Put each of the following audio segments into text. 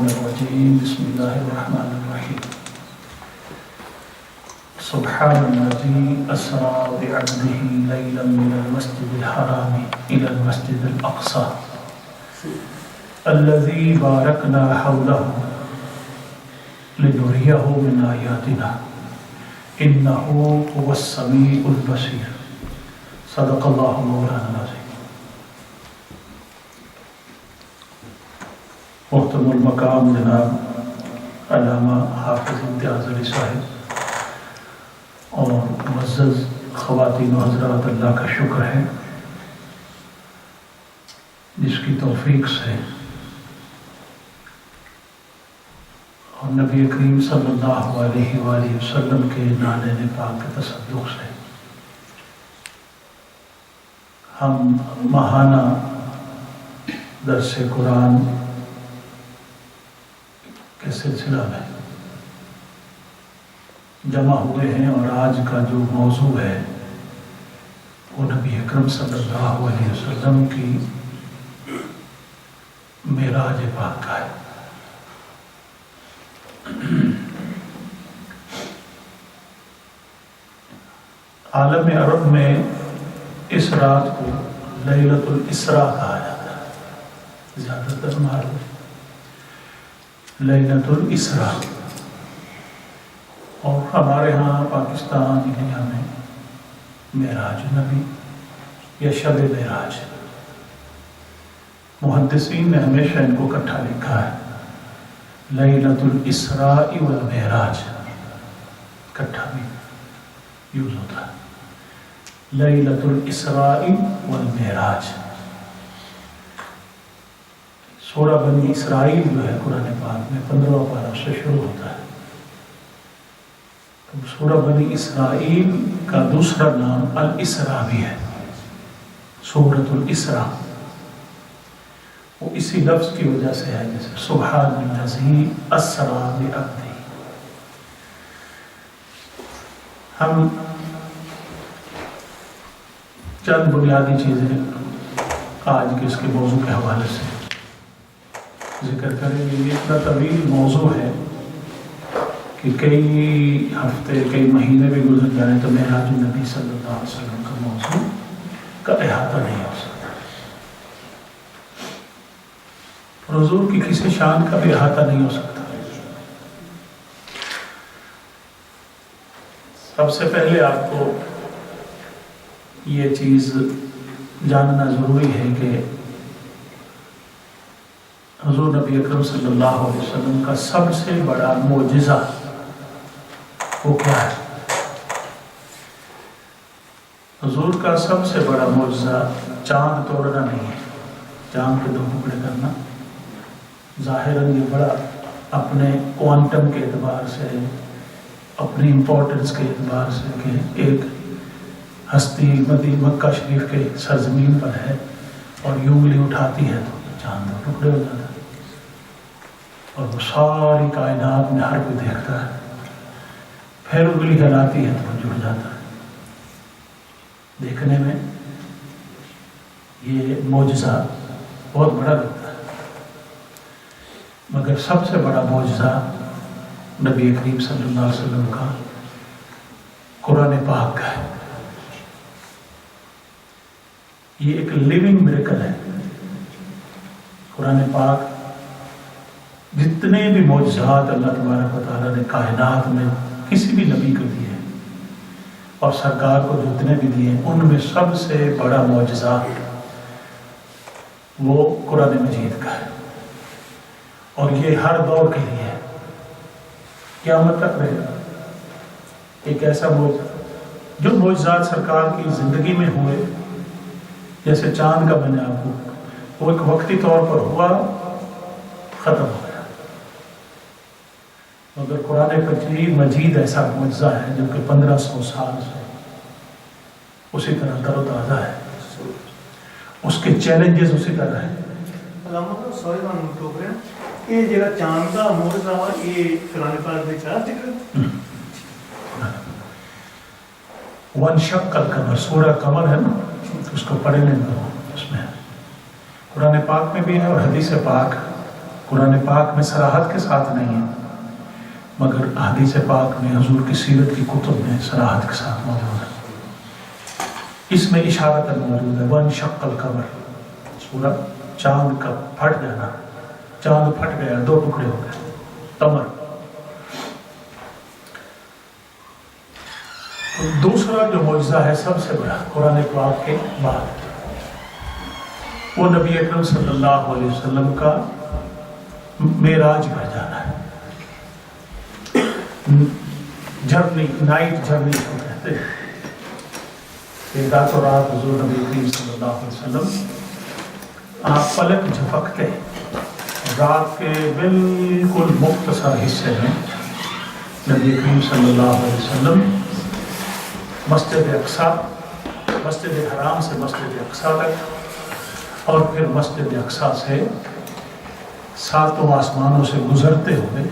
الشیطان الرجیم بسم اللہ الرحمن الرحیم سبحان الذی اسریٰ بعبدہ لیلا من المسجد الحرام الی المسجد الاقصی الذی بارکنا حولہ لنریہ من آیاتنا انہ هو السمیع البصیر صدق اللہ مولانا العظیم۔ محترم المقام جناب علامہ حافظ امتیاز علی صاحب اور معزز خواتین و حضرات، اللہ کا شکر ہے جس کی توفیق سے اور نبی کریم صلی اللہ علیہ وآلہ وسلم کے نان پاک کے تصدق سے ہم ماہانہ درس قرآن کے سلسلہ میں جمع ہوئے ہیں، اور آج کا جو موضوع ہے وہ نبی اکرم صلی اللہ علیہ وسلم کی معراج پاک کا ہے۔ عالم عرب میں اس رات کو لیلۃ الاسراء کہا جاتا ہے، زیادہ تر معروف لیلۃ الاسراء، اور ہمارے ہاں پاکستان انڈیا میں معراج نبی یا شب معراج، محدثین نے ہمیشہ ان کو اکٹھا لکھا ہے، لیلۃ الاسراء والمعراج، اکٹھا بھی یوز ہوتا ہے، لیلۃ الاسراء والمعراج۔ سورہ بنی اسرائیل جو ہے قرآن پاک میں 15واں پارہ سے شروع ہوتا ہے، تو سورہ بنی اسرائیل کا دوسرا نام الاسراء بھی ہے، سورۃ الاسراء، وہ اسی لفظ کی وجہ سے ہے، جیسے سبحان الذی اسریٰ بعبدہ۔ ہم چند بنیادی چیزیں آج کے اس کے موضوع کے حوالے سے ذکر کریں گے۔ یہ اتنا طویل موضوع ہے کہ کئی ہفتے کئی مہینے بھی گزر جائیں تو معراج نبی صلی اللہ علیہ وسلم کا موضوع کا احاطہ نہیں ہو سکتا، حضور کی کسی شان کا بھی احاطہ نہیں ہو سکتا۔ سب سے پہلے آپ کو یہ چیز جاننا ضروری ہے کہ حضور نبی اکرم صلی اللہ علیہ وسلم کا سب سے بڑا معجزہ وہ کیا ہے؟ حضور کا سب سے بڑا معجزہ چاند توڑنا نہیں ہے، چاند کے 2 ٹکڑے کرنا۔ ظاہراً یہ بڑا اپنے کوانٹم کے اعتبار سے، اپنی امپورٹنس کے اعتبار سے کہ ایک ہستی مکہ شریف کے سرزمین پر ہے اور یوں انگلی اٹھاتی ہے تو چاند 2 ٹکڑے ہو جاتا ہے، اور وہ ساری کائنات میں ہر کوئی دیکھتا ہے، پھر انگلی ہلاتی ہے تو وہ جڑ جاتا ہے۔ دیکھنے میں یہ معجزہ بہت بڑا لگتا ہے، مگر سب سے بڑا معجزہ نبی کریم صلی اللہ علیہ وسلم کا قرآن پاک کا ہے۔ یہ ایک لیونگ میریکل ہے۔ قرآن پاک جتنے بھی معجزات اللہ تبارک و تعالیٰ نے کائنات میں کسی بھی نبی کو دیے اور سرکار کو جتنے بھی دیے، ان میں سب سے بڑا معجزہ وہ قرآن مجید کا ہے، اور یہ ہر دور کے لیے ہے، قیامت تک رہے گا۔ ایک ایسا معجزہ جو معجزات سرکار کی زندگی میں ہوئے، جیسے چاند کا میں نے آپ کو، وہ ایک وقتی طور پر ہوا، ختم ہو گیا، مگر قرآن مجید ایسا معجزہ ہے جو کہ 1500 سال سے اسی طرح تر و تازہ ہے، اس کے چیلنجز اسی طرح ہیں۔ علامہ سوری میں ٹوک رہے ہیں، یہ جگہ چاند کا معجزہ ہوا، یہ قرآن پاک میں چار ذکر وانشق القمر، سورہ قمر ہے نا، اس کو پڑھنے دو، اس میں قرآن پاک میں بھی ہے اور حدیث پاک قرآن پاک میں صراحت کے ساتھ نہیں ہے، مگر حدیث پاک میں حضور کی سیرت کی کتب میں صراحت کے ساتھ موجود ہے۔ اس میں اشارت موجود ہے، وانشق القمر، سورہ چاند کا پھٹ جانا، چاند پھٹ گیا، دو ٹکڑے ہو گئے، قمر۔ دوسرا جو معجزہ ہے سب سے بڑا قرآن پاک کے بعد، وہ نبی اکرم صلی اللہ علیہ وسلم کا معراج پر جانا ہے، جرنی، نائٹ جرنی کو کہتے ہیں کہ رات و رات حضور نبی کریم صلی اللہ علیہ وسلم آپ پلک جھپکتے رات کے بالکل مختصر حصے میں نبی کریم صلی اللہ علیہ وسلم مسجد اقصیٰ، مسجد حرام سے مسجد اقصیٰ تک اور پھر مسجد اقصیٰ سے ساتوں آسمانوں سے گزرتے ہوئے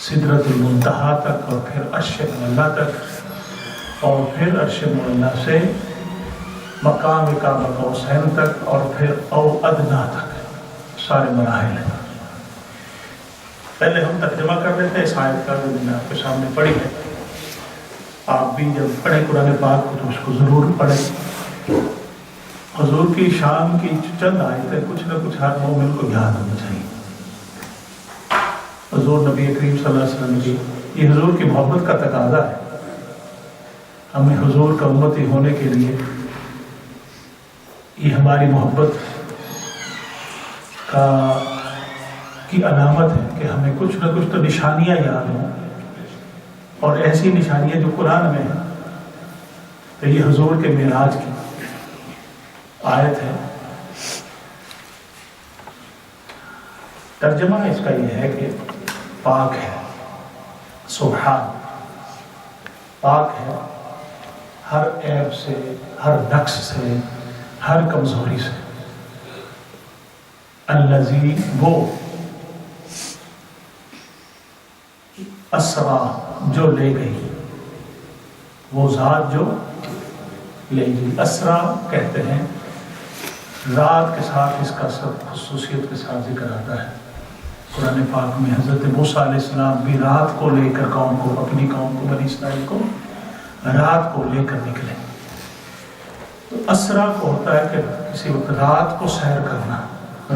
سدرۃ المنتہا تک اور پھر عرش معلیٰ تک اور پھر عرش معلیٰ سے مقام قاب قوسین تک اور پھر او ادنا تک، سارے مراحل ہیں۔ پہلے ہم ترجمہ کر لیتے ہیں اس آیت کا جو میں نے آپ کے سامنے پڑھی ہے، آپ بھی جب پڑھیں قرآن پاک کو تو اس کو ضرور پڑھیں۔ حضور کی شان کی چند آیتیں کچھ نہ کچھ ہر مومن کو یاد ہونا چاہیے۔ حضور نبی کریم صلی اللہ علیہ وسلم کی یہ حضور کی محبت کا تقاضا ہے، ہمیں حضور کا امتی ہونے کے لیے یہ ہماری محبت کی علامت ہے کہ ہمیں کچھ نہ کچھ تو نشانیاں یاد ہوں، اور ایسی نشانیاں جو قرآن میں ہیں۔ تو یہ حضور کے معراج کی آیت ہے۔ ترجمہ اس کا یہ ہے کہ پاک ہے، سبحان، پاک ہے ہر عیب سے، ہر نقص سے، ہر کمزوری سے۔ الذی، وہ، اسرا، جو لے گئی، وہ ذات جو لے گئی۔ اسرا کہتے ہیں رات کے ساتھ، اس کا سب خصوصیت کے ساتھ ذکر آتا ہے قرآن پاک میں۔ حضرت موسیٰ علیہ السلام بھی رات کو لے کر قوم کو، اپنی قوم کو، بنی اسرائیل کو رات کو لے کر نکلے۔ تو اسرا کو ہوتا ہے کہ کسی وقت رات کو سیر کرنا،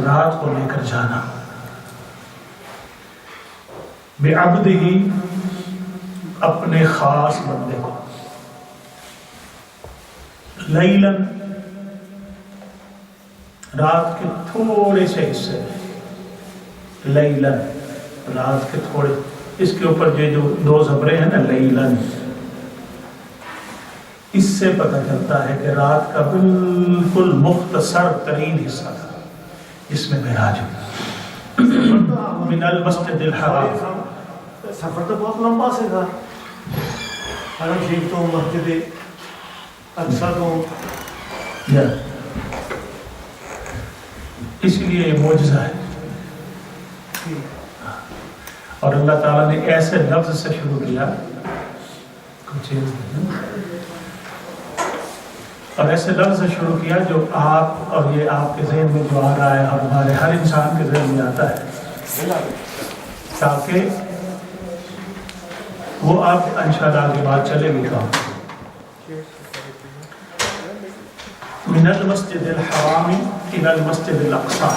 رات کو لے کر جانا۔ بعبدہ، اپنے خاص بندے کو، لیلاً، رات کے تھوڑے سے حصے میں، لیلاً، رات کے تھوڑے، اس کے اوپر جو دو زبریں ہیں نا، لیلاً، اس سے پتہ چلتا ہے کہ رات کا بالکل مختصر ترین حصہ تھا جس میں معراج ہوا۔ من المسجد الحرام، سفر تو بہت لمبا سے تھا، حرم شریف تو مسجد اقصیٰ تو، اس لیے یہ معجزہ ہے۔ اور اللہ تعالیٰ نے ایسے لفظ سے شروع کیا، اور ایسے لفظ سے شروع کیا جو آپ اور یہ آپ کے ذہن میں جو آ رہا ہے اور ہمارے ہر انسان کے ذہن میں آتا ہے، تاکہ وہ آپ انشاءاللہ آگے بات چلے گی۔ کہا من المسجد الحرام الى المسجد الاقصیٰ،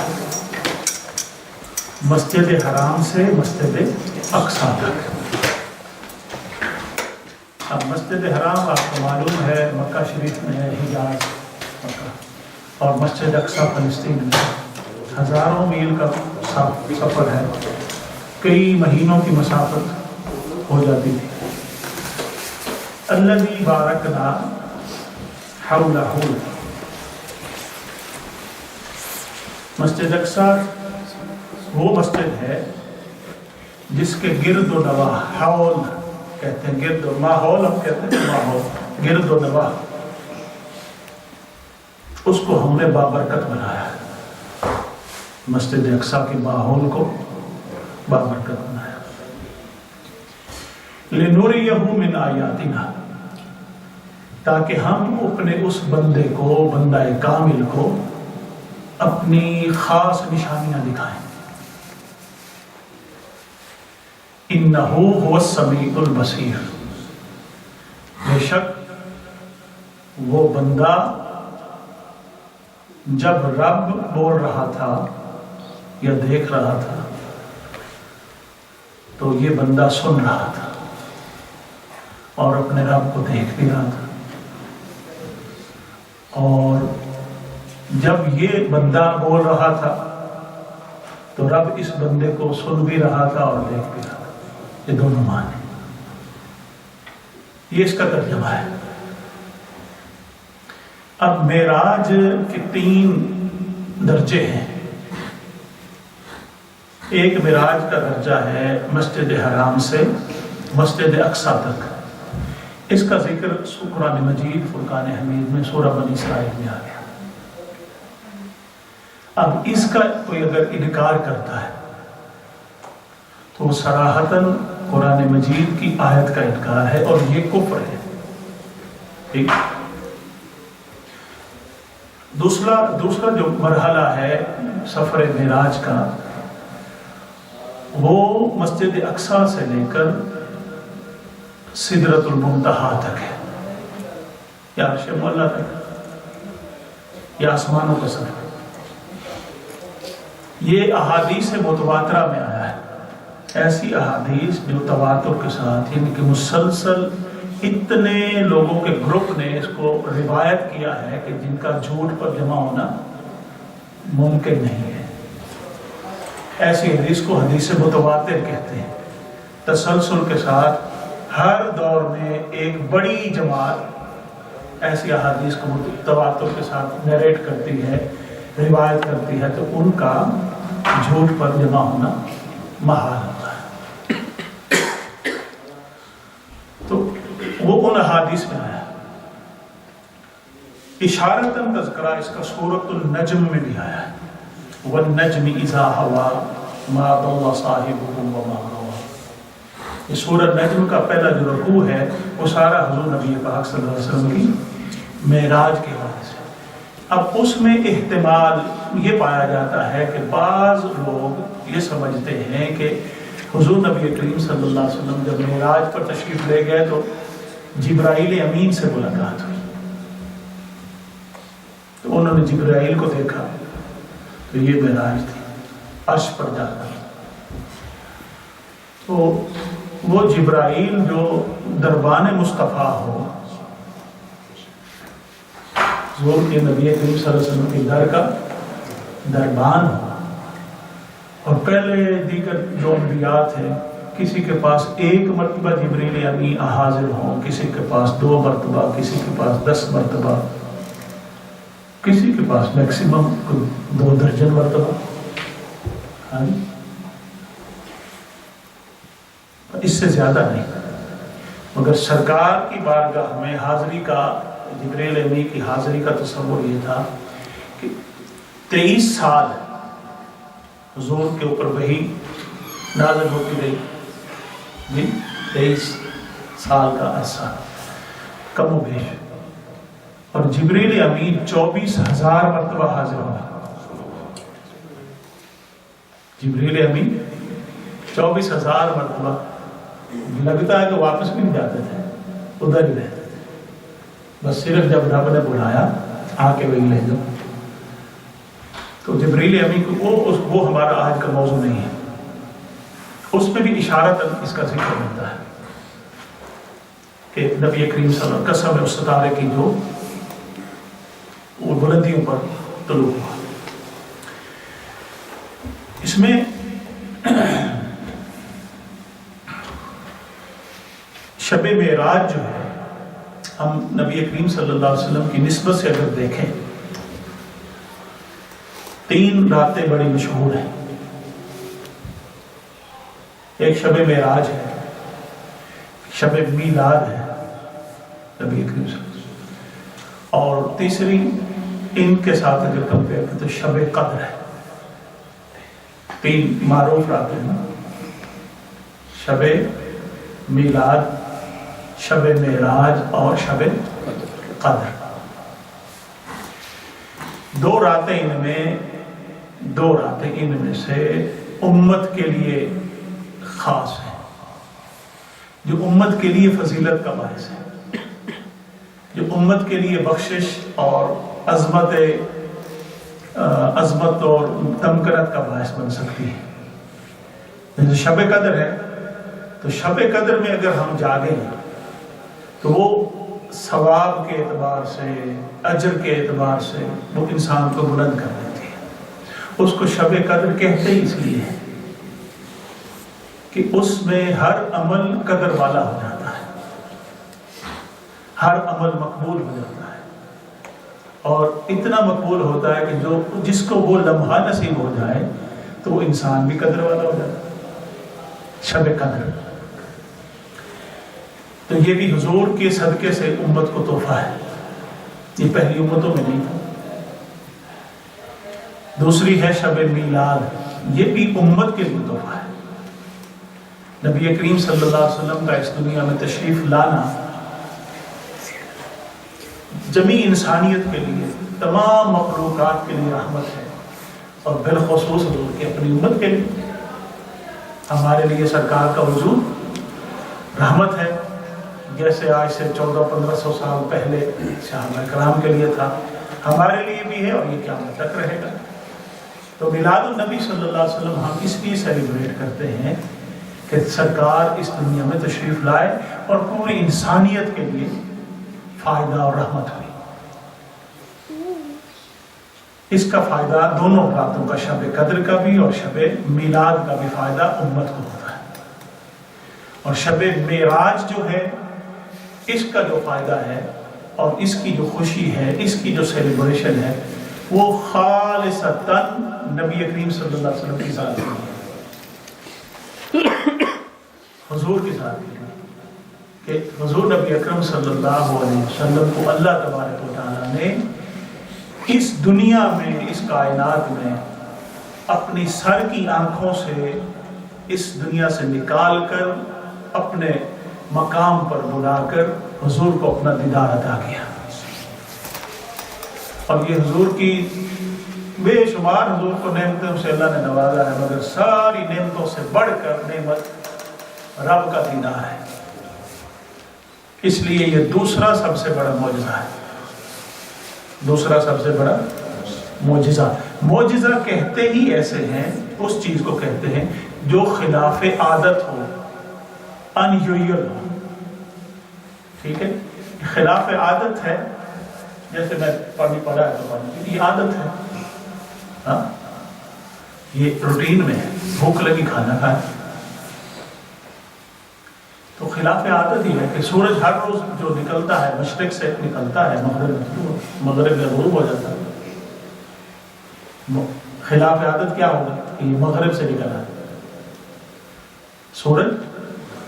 مسجد حرام سے مسجد اقصیٰ تک۔ اب مسجد حرام آپ کو معلوم ہے مکہ شریف میں ہے، حجاز مکہ، اور مسجد اقصیٰ فلسطین میں، ہزاروں میل کا سفر ہے، کئی مہینوں کی مسافت ہو جاتی تھی۔ الذی بارکنا حولہ، مسجد اقصیٰ وہ مسجد ہے جس کے گرد و نواح، حول کہتے ہیں، گرد و ماحول ہم کہتے ہیں، ماحول، گرد و نواح، اس کو ہم نے بابرکت بنایا ہے، مسجد اقصیٰ کے ماحول کو بابرکت بنایا۔ لنُرِیَہُ مِنْ آیاتنا، تاکہ ہم اپنے اس بندے کو، بندہ کامل کو، اپنی خاص نشانیاں دکھائیں. انہو هو السمیع البصیر، بے شک وہ بندہ جب رب بول رہا تھا یا دیکھ رہا تھا تو یہ بندہ سن رہا تھا اور اپنے رب کو دیکھ بھی رہا تھا، اور جب یہ بندہ بول رہا تھا تو رب اس بندے کو سن بھی رہا تھا اور دیکھ بھی رہا تھا. یہ دونوں معنی، یہ اس کا ترجمہ ہے. اب معراج کے 3 درجے ہیں. ایک معراج کا درجہ ہے مسجد حرام سے مسجد اقصی تک. اس کا ذکر قرآن مجید فرقان حمید میں سورہ بنی اسرائیل میں آ گیا. اب اس کا کوئی اگر انکار کرتا ہے تو وہ صراحتاً قرآن مجید کی آیت کا انکار ہے اور یہ کفر ہے. ٹھیک. دوسرا جو مرحلہ ہے سفر معراج کا، وہ مسجد اقصی سے لے کر سدرۃ المنتہا تک ہے، یا عرش معلیٰ تک، یا آسمانوں کا سفر. یہ احادیث متواترہ میں آیا ہے، ایسی احادیث جو تواتر کے ساتھ، یعنی کہ مسلسل اتنے لوگوں کے گروپ نے اس کو روایت کیا ہے کہ جن کا جھوٹ پر جمع ہونا ممکن نہیں ہے. ایسی حدیث کو حدیث متواتر کہتے ہیں. تسلسل کے ساتھ ہر دور میں ایک بڑی جماعت ایسی احادیث کو تواتر کے ساتھ نیریٹ کرتی ہے، روایت کرتی ہے، تو ان کا جھوٹ پر جمع ہونا محال ہوتا ہے. تو وہ ان احادیث میں آیا. اشارتاً تذکرہ اس کا سورۃ النجم میں بھی آیا ہے، وَالنَّجْمِ إِذَا هَوَى مَا ضَلَّ صَاحِبُكُمْ وَمَا غَوَى. یہ سورۃ نجم کا پہلا جو رکوع ہے وہ سارا حضور نبی پاک صلی اللہ علیہ وسلم کی معراج کے حوالے سے. اب اس میں احتمال یہ پایا جاتا ہے کہ بعض لوگ یہ سمجھتے ہیں کہ حضور نبی کریم صلی اللہ علیہ وسلم جب معراج پر تشریف لے گئے تو جبرائیل امین سے ملاقات ہوئی، تو انہوں نے جبرائیل کو دیکھا، تو یہ معراج تھی عرش پر جا کر. تو وہ جبرائیل جو دربان مصطفیٰ ہو، حضور کے نبی کریم صلی اللہ علیہ وسلم کے در کا دربان ہو، اور پہلے دیگر جو انبیاء تھے کسی کے پاس 1 مرتبہ جبریل امین حاضر ہوں، کسی کے پاس 2 مرتبہ، کسی کے پاس 10 مرتبہ، کسی کے پاس میکسیمم 2 درجن مرتبہ. اس سے زیادہ نہیں. مگر سرکار کی بارگاہ میں حاضری کا، جبریل امین کی حاضری کا تصور یہ تھا کہ 23 سال حضور کے اوپر وحی نازل ہوتی رہی. 23 سال کا عرصہ کم و بیش، اور جبریل امین 24,000 مرتبہ حاضر ہوئے. جبریل امین 24,000 مرتبہ. لگتا ہے کہ واپس بھی نہیں جاتے تھے، ادھر ہی رہتے تھے، بس صرف جب رب نے بلایا آ کے وہی لے جاؤ. تو جبریل امین کو وہ ہمارا آج کا موضوع نہیں ہے. اس میں بھی اشارت اس کا ذکر ملتا ہے کہ نبی کریم صلی اللہ علیہ وسلم قسم اس ستارے کی جو وہ بلندیوں پر طلوع ہوا. اس میں شب معراج جو ہے، ہم نبی کریم صلی اللہ علیہ وسلم کی نسبت سے اگر دیکھیں، 3 راتیں بڑی مشہور ہیں. ایک شب معراج ہے، شب میلاد ہے نبی کریم صلی اللہ علیہ وسلم، اور تیسری ان کے ساتھ اگر کمپیئر کریں تو شب قدر ہے. 3 معروف راتیں ہیں، شب میلاد، شب معراج اور شب قدر. 2 راتیں ان میں 2 راتیں ان میں سے امت کے لیے خاص ہیں، جو امت کے لیے فضیلت کا باعث ہے، جو امت کے لیے بخشش اور عظمت اور تمکنت کا باعث بن سکتی ہے۔ جیسے شب قدر ہے، تو شب قدر میں اگر ہم جاگیں تو وہ ثواب کے اعتبار سے، اجر کے اعتبار سے وہ انسان کو بلند کر دیتی ہے۔ اس کو شب قدر کہتے ہی اس لیے ہے کہ اس میں ہر عمل قدر والا ہو جاتا ہے، ہر عمل مقبول ہو جاتا ہے، اور اتنا مقبول ہوتا ہے کہ جس کو وہ لمحہ نصیب ہو جائے تو وہ انسان بھی قدر والا ہو جاتا ہے۔ شب قدر تو یہ بھی حضور کے صدقے سے امت کو تحفہ ہے، یہ پہلی امتوں میں نہیں تھا۔ دوسری ہے شب میلاد، یہ بھی امت کے لیے تحفہ ہے۔ نبی کریم صلی اللہ علیہ وسلم کا اس دنیا میں تشریف لانا جمیع انسانیت کے لیے، تمام مخلوقات کے لیے رحمت ہے، اور بالخصوص حضور کی اپنی امت کے لیے، ہمارے لیے سرکار کا وجود رحمت ہے، جیسے آج سے 1400-1500 سال پہلے صحابہ کرام کے لیے تھا، ہمارے لیے بھی ہے اور یہ قیامت تک رہے گا۔ تو میلاد النبی صلی اللہ علیہ وسلم ہم اس لیے سیلیبریٹ کرتے ہیں کہ سرکار اس دنیا میں تشریف لائے اور پوری انسانیت کے لیے فائدہ اور رحمت ہوئی۔ اس کا فائدہ دونوں راتوں کا، شب قدر کا بھی اور شب میلاد کا بھی فائدہ امت کو ہوتا ہے، اور شب معراج جو ہے اس کا جو فائدہ ہے اور اس کی جو خوشی ہے، اس کی جو سیلیبریشن ہے، وہ خالصتاً نبی کریم صلی اللہ علیہ وسلم کی ذات کے لیے، حضور کی ذات کے لیے، کہ حضور نبی اکرم صلی اللہ علیہ وسلم کو اللہ تبارک و تعالیٰ نے اس دنیا میں، اس کائنات میں اپنی سر کی آنکھوں سے اس دنیا سے نکال کر اپنے مقام پر بلا کر حضور کو اپنا دیدار عطا کیا، اور یہ حضور کی بے شمار، حضور کو نعمتوں سے اللہ نے نوازا ہے، مگر ساری نعمتوں سے بڑھ کر نعمت رب کا دیدار ہے۔ اس لیے یہ دوسرا سب سے بڑا معجزہ ہے، دوسرا سب سے بڑا معجزہ۔ معجزہ کہتے ہی ایسے ہیں، اس چیز کو کہتے ہیں جو خلاف عادت ہو، ان یوزول ہو، ٹھیک ہے؟ خلاف عادت ہے، جیسے میں پانی پڑا ہے تو پانی، یہ عادت ہے، ہاں یہ روٹین میں ہے، بھوک لگی کھانا کھائے، تو خلاف عادت ہی ہے کہ سورج ہر روز جو نکلتا ہے مشرق سے نکلتا ہے، مغرب میں غروب ہو جاتا ہے۔ خلاف عادت کیا ہوگا کہ یہ مغرب سے نکلا ہے، سورج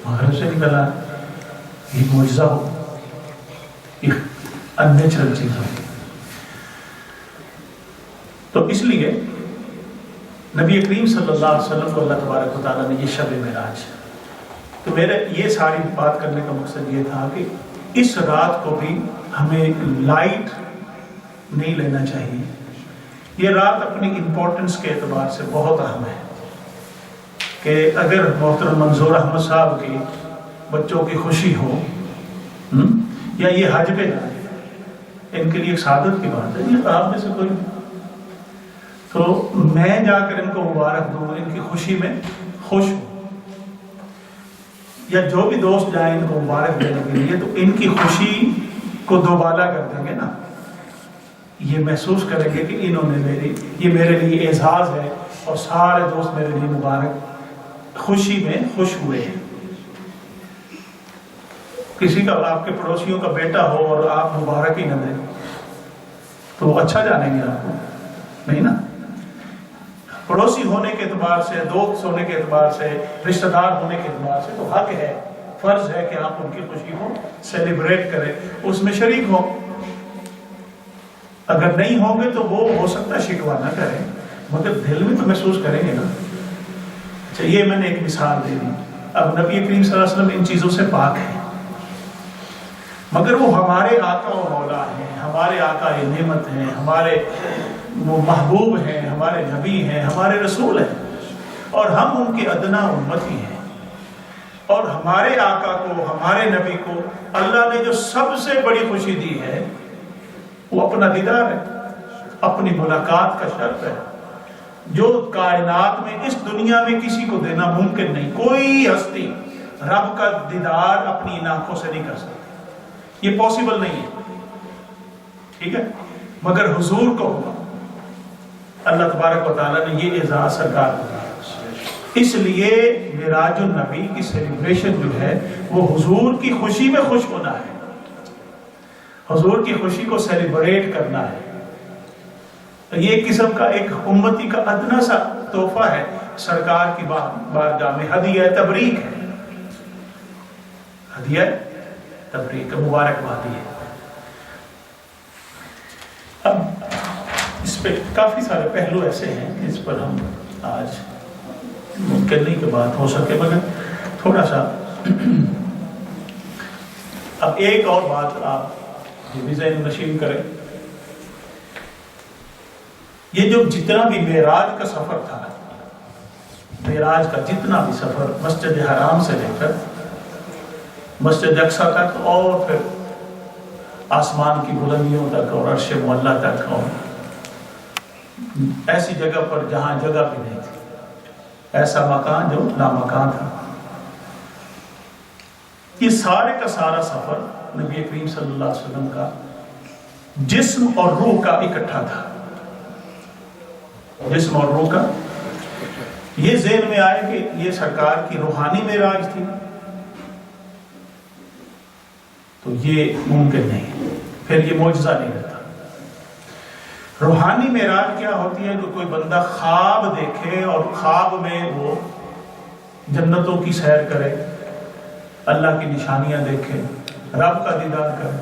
مغرب سے نکلا ہے، یہ معجزہ ہو، یہ انیچرل چیز ہو۔ تو اس لیے نبی کریم صلی اللہ علیہ وسلم کو اللہ تبارک و تعالیٰ نے یہ شب معراج، تو میرے یہ ساری بات کرنے کا مقصد یہ تھا کہ اس رات کو بھی ہمیں لائٹ نہیں لینا چاہیے۔ یہ رات اپنی امپورٹنس کے اعتبار سے بہت اہم ہے، کہ اگر محترم منظور احمد صاحب کی بچوں کی خوشی ہو یا یہ حج پہ جائے، ان کے لیے ایک سعادت کی بات ہے، یہ آپ میں سے کوئی، تو میں جا کر ان کو مبارک دوں، ان کی خوشی میں خوش ہوں، یا جو بھی دوست جائیں ان کو مبارک دینے کے لیے، تو ان کی خوشی کو دوبالا کر دیں گے نا، یہ محسوس کریں گے کہ انہوں نے یہ میرے لیے اعزاز ہے، اور سارے دوست میرے لیے مبارک خوشی میں خوش ہوئے ہیں۔ کسی کا، آپ کے پڑوسیوں کا بیٹا ہو اور آپ مبارک ہی نہ دیں تو وہ اچھا جانیں گے آپ کو، نہیں نا؟ پڑوسی ہونے کے اعتبار سے، دوست ہونے کے اعتبار سے، رشتہ دار ہونے کے اعتبار سے تو حق ہے، فرض ہے کہ آپ ان کی خوشی کو سیلیبریٹ کریں، اس میں شریک ہوں۔ اگر نہیں ہوں گے تو وہ ہو سکتا ہے شکوہ نہ کریں، مگر دل میں تو محسوس کریں گے نا۔ اچھا، یہ میں نے ایک مثال دے دی۔ اب نبی کریم صلی اللہ علیہ وسلم ان چیزوں سے پاک ہے، مگر وہ ہمارے آقا و مولا ہیں، ہمارے آقا یہ نعمت ہیں، ہمارے وہ محبوب ہیں، ہمارے نبی ہیں، ہمارے رسول ہیں، اور ہم ان کے ادنا امتی ہیں، اور ہمارے آقا کو، ہمارے نبی کو اللہ نے جو سب سے بڑی خوشی دی ہے وہ اپنا دیدار ہے، اپنی ملاقات کا شرط ہے، جو کائنات میں اس دنیا میں کسی کو دینا ممکن نہیں۔ کوئی ہستی رب کا دیدار اپنی ان آنکھوں سے نہیں کر سکتی، یہ پاسبل نہیں ہے، ٹھیک ہے، مگر حضور کو ہوا۔ اللہ تبارک و تعالیٰ نے یہ اعزاز سرکار کو دیا، اس لیے معراج النبی کی سیلیبریشن جو ہے وہ حضور کی خوشی میں خوش ہونا ہے، حضور کی خوشی کو سیلیبریٹ کرنا ہے۔ یہ ایک قسم کا ایک امتی کا ادنا سا تحفہ ہے، سرکار کی بارگاہ میں ہدیہ تبریک ہے، ہدیہ تبریک، مبارکبادی ہے۔ اب اس پہ کافی سارے پہلو ایسے ہیں جس پر ہم آج ممکن نہیں کہ بات ہو سکے، مگر تھوڑا سا اب ایک اور بات آپ یہ بھی ذہن نشین کریں، یہ جو جتنا بھی معراج کا سفر تھا، معراج کا جتنا بھی سفر مسجد حرام سے لے کر مسجد اقصی تک، اور پھر آسمان کی بلندیوں تک اور عرش معلیٰ تک، اور ایسی جگہ پر جہاں جگہ بھی نہیں تھی، ایسا مکان جو لامکان تھا، یہ سارے کا سارا سفر نبی کریم صلی اللہ علیہ وسلم کا جسم اور روح کا اکٹھا تھا، جسم اور روح کا۔ یہ ذہن میں آئے کہ یہ سرکار کی روحانی معراج تھی تو یہ ممکن نہیں، پھر یہ معجزہ نہیں رہتا۔ روحانی معراج کیا ہوتی ہے کہ کوئی بندہ خواب دیکھے اور خواب میں وہ جنتوں کی سیر کرے، اللہ کی نشانیاں دیکھے، رب کا دیدار کرے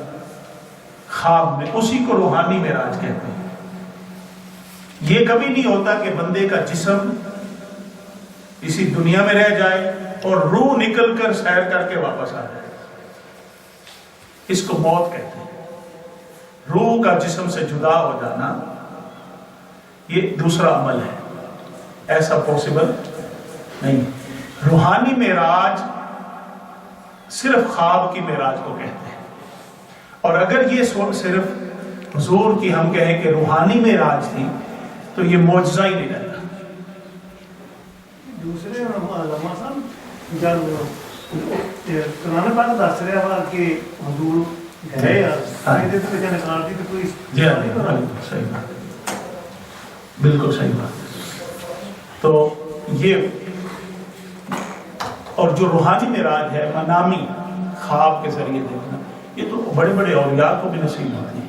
خواب میں، اسی کو روحانی معراج کہتے ہیں۔ یہ کبھی نہیں ہوتا کہ بندے کا جسم اسی دنیا میں رہ جائے اور روح نکل کر سیر کر کے واپس آ جائے، اس کو موت کہتے ہیں۔ روح کا جسم سے جدا ہو جانا یہ دوسرا عمل ہے، ایسا پاسبل نہیں۔ روحانی معراج صرف خواب کی معراج کو کہتے ہیں، اور اگر یہ صرف حضور کی ہم کہیں کہ روحانی معراج تھی تو یہ معجزہ ہی نہیں رہتا۔ دوسرے علماء صاحب جب قرآن پاک دس رہا وا کہ حضور گئے نکال دی تو کوئی صحیح بات، بالکل صحیح بات۔ تو یہ اور جو روحانی معراج ہے، منامی خواب کے ذریعے دیکھنا، یہ تو بڑے بڑے اولیاء کو بھی نصیب ہوتی ہے۔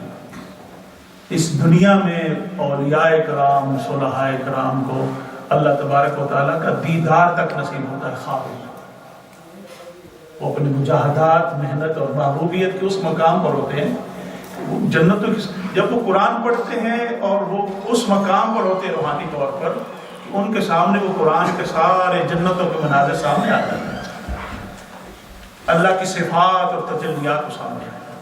اس دنیا میں اولیاء کرام، صلحاء کرام کو اللہ تبارک و تعالیٰ کا دیدار تک نصیب ہوتا ہے خواب میں۔ وہ اپنی مجاہدات، محنت اور محبوبیت کے اس مقام پر ہوتے ہیں، وہ جنتوں کی جب وہ قرآن پڑھتے ہیں اور وہ اس مقام پر ہوتے ہیں روحانی طور پر، ان کے سامنے وہ قرآن کے سارے جنتوں کے مناظر سامنے آتے ہیں، اللہ کی صفات اور تجلیات کو سامنے آتے ہیں۔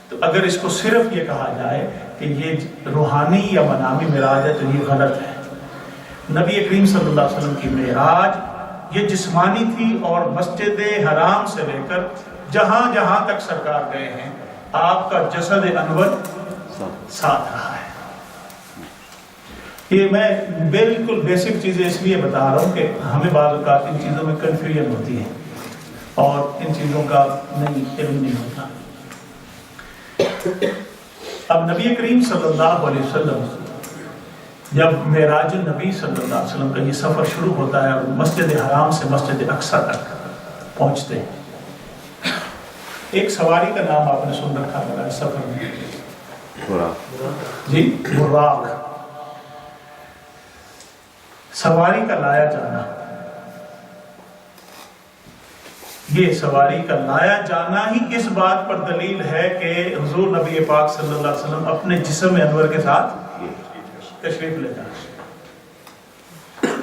تو اگر اس کو صرف یہ کہا جائے کہ یہ روحانی یا منامی معراج ہے تو یہ غلط ہے۔ نبی کریم صلی اللہ علیہ وسلم کی معراج یہ جسمانی تھی، اور مسجد حرام سے لے کر جہاں جہاں تک سرکار گئے ہیں آپ کا جسد انور ساتھ رہا ہے۔ یہ میں بالکل بیسک چیزیں اس لیے بتا رہا ہوں کہ ہمیں بعض اوقات ان چیزوں میں کنفیوژن ہوتی ہے اور ان چیزوں کا علم نہیں ہوتا۔ اب نبی کریم صلی اللہ علیہ وسلم جب معراج النبی صلی اللہ علیہ وسلم کا یہ سفر شروع ہوتا ہے اور مسجد حرام سے مسجد اقصی تک پہنچتے ہیں، ایک سواری کا نام آپ نے سن رکھا ہے اس سفر میں، جی براق، سواری کا لایا جانا۔ یہ سواری کا لایا جانا ہی اس بات پر دلیل ہے کہ حضور نبی پاک صلی اللہ علیہ وسلم اپنے جسم انور کے ساتھ تشریف لے جانا۔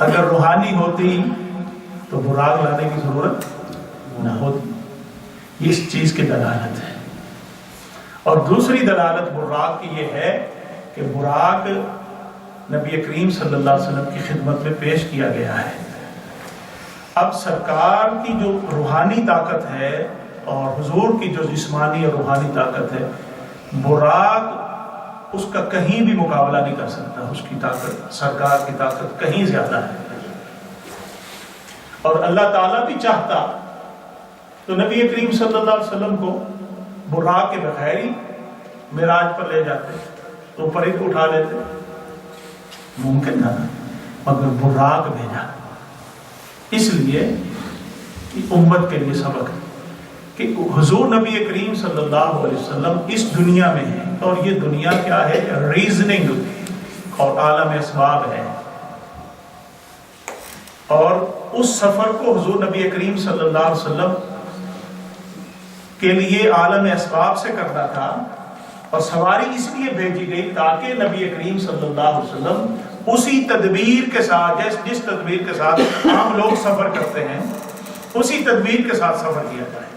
اگر روحانی ہوتی تو براق لانے کی ضرورت نہ ہوتی، اس چیز کی دلالت ہے۔ اور دوسری دلالت براق کی یہ ہے کہ براق نبی کریم صلی اللہ علیہ وسلم کی خدمت میں پیش کیا گیا ہے۔ اب سرکار کی جو روحانی طاقت ہے اور حضور کی جو جسمانی اور روحانی طاقت ہے، براق اس کا کہیں بھی مقابلہ نہیں کر سکتا۔ اس کی طاقت، سرکار کی طاقت کہیں زیادہ ہے۔ اور اللہ تعالیٰ بھی چاہتا تو نبی کریم صلی اللہ علیہ وسلم کو براق کے بغیر ہی معراج پر لے جاتے تو اوپر ہی اٹھا لیتے، ممکن تھا نا، مگر براق بھیجا۔ اس لیے امت کے لیے سبق ہے کہ حضور نبی کریم صلی اللہ علیہ وسلم اس دنیا میں ہے، اور یہ دنیا کیا ہے؟ ریزننگ اور عالم اسباب ہے، اور اس سفر کو حضور نبی کریم صلی اللہ علیہ وسلم کے لیے عالم اسباب سے کرنا تھا، اور سواری اس لیے بھیجی گئی تاکہ نبی کریم صلی اللہ علیہ وسلم اسی تدبیر کے ساتھ، جس تدبیر کے ساتھ عام لوگ سفر کرتے ہیں، اسی تدبیر کے ساتھ سفر کیا جائے۔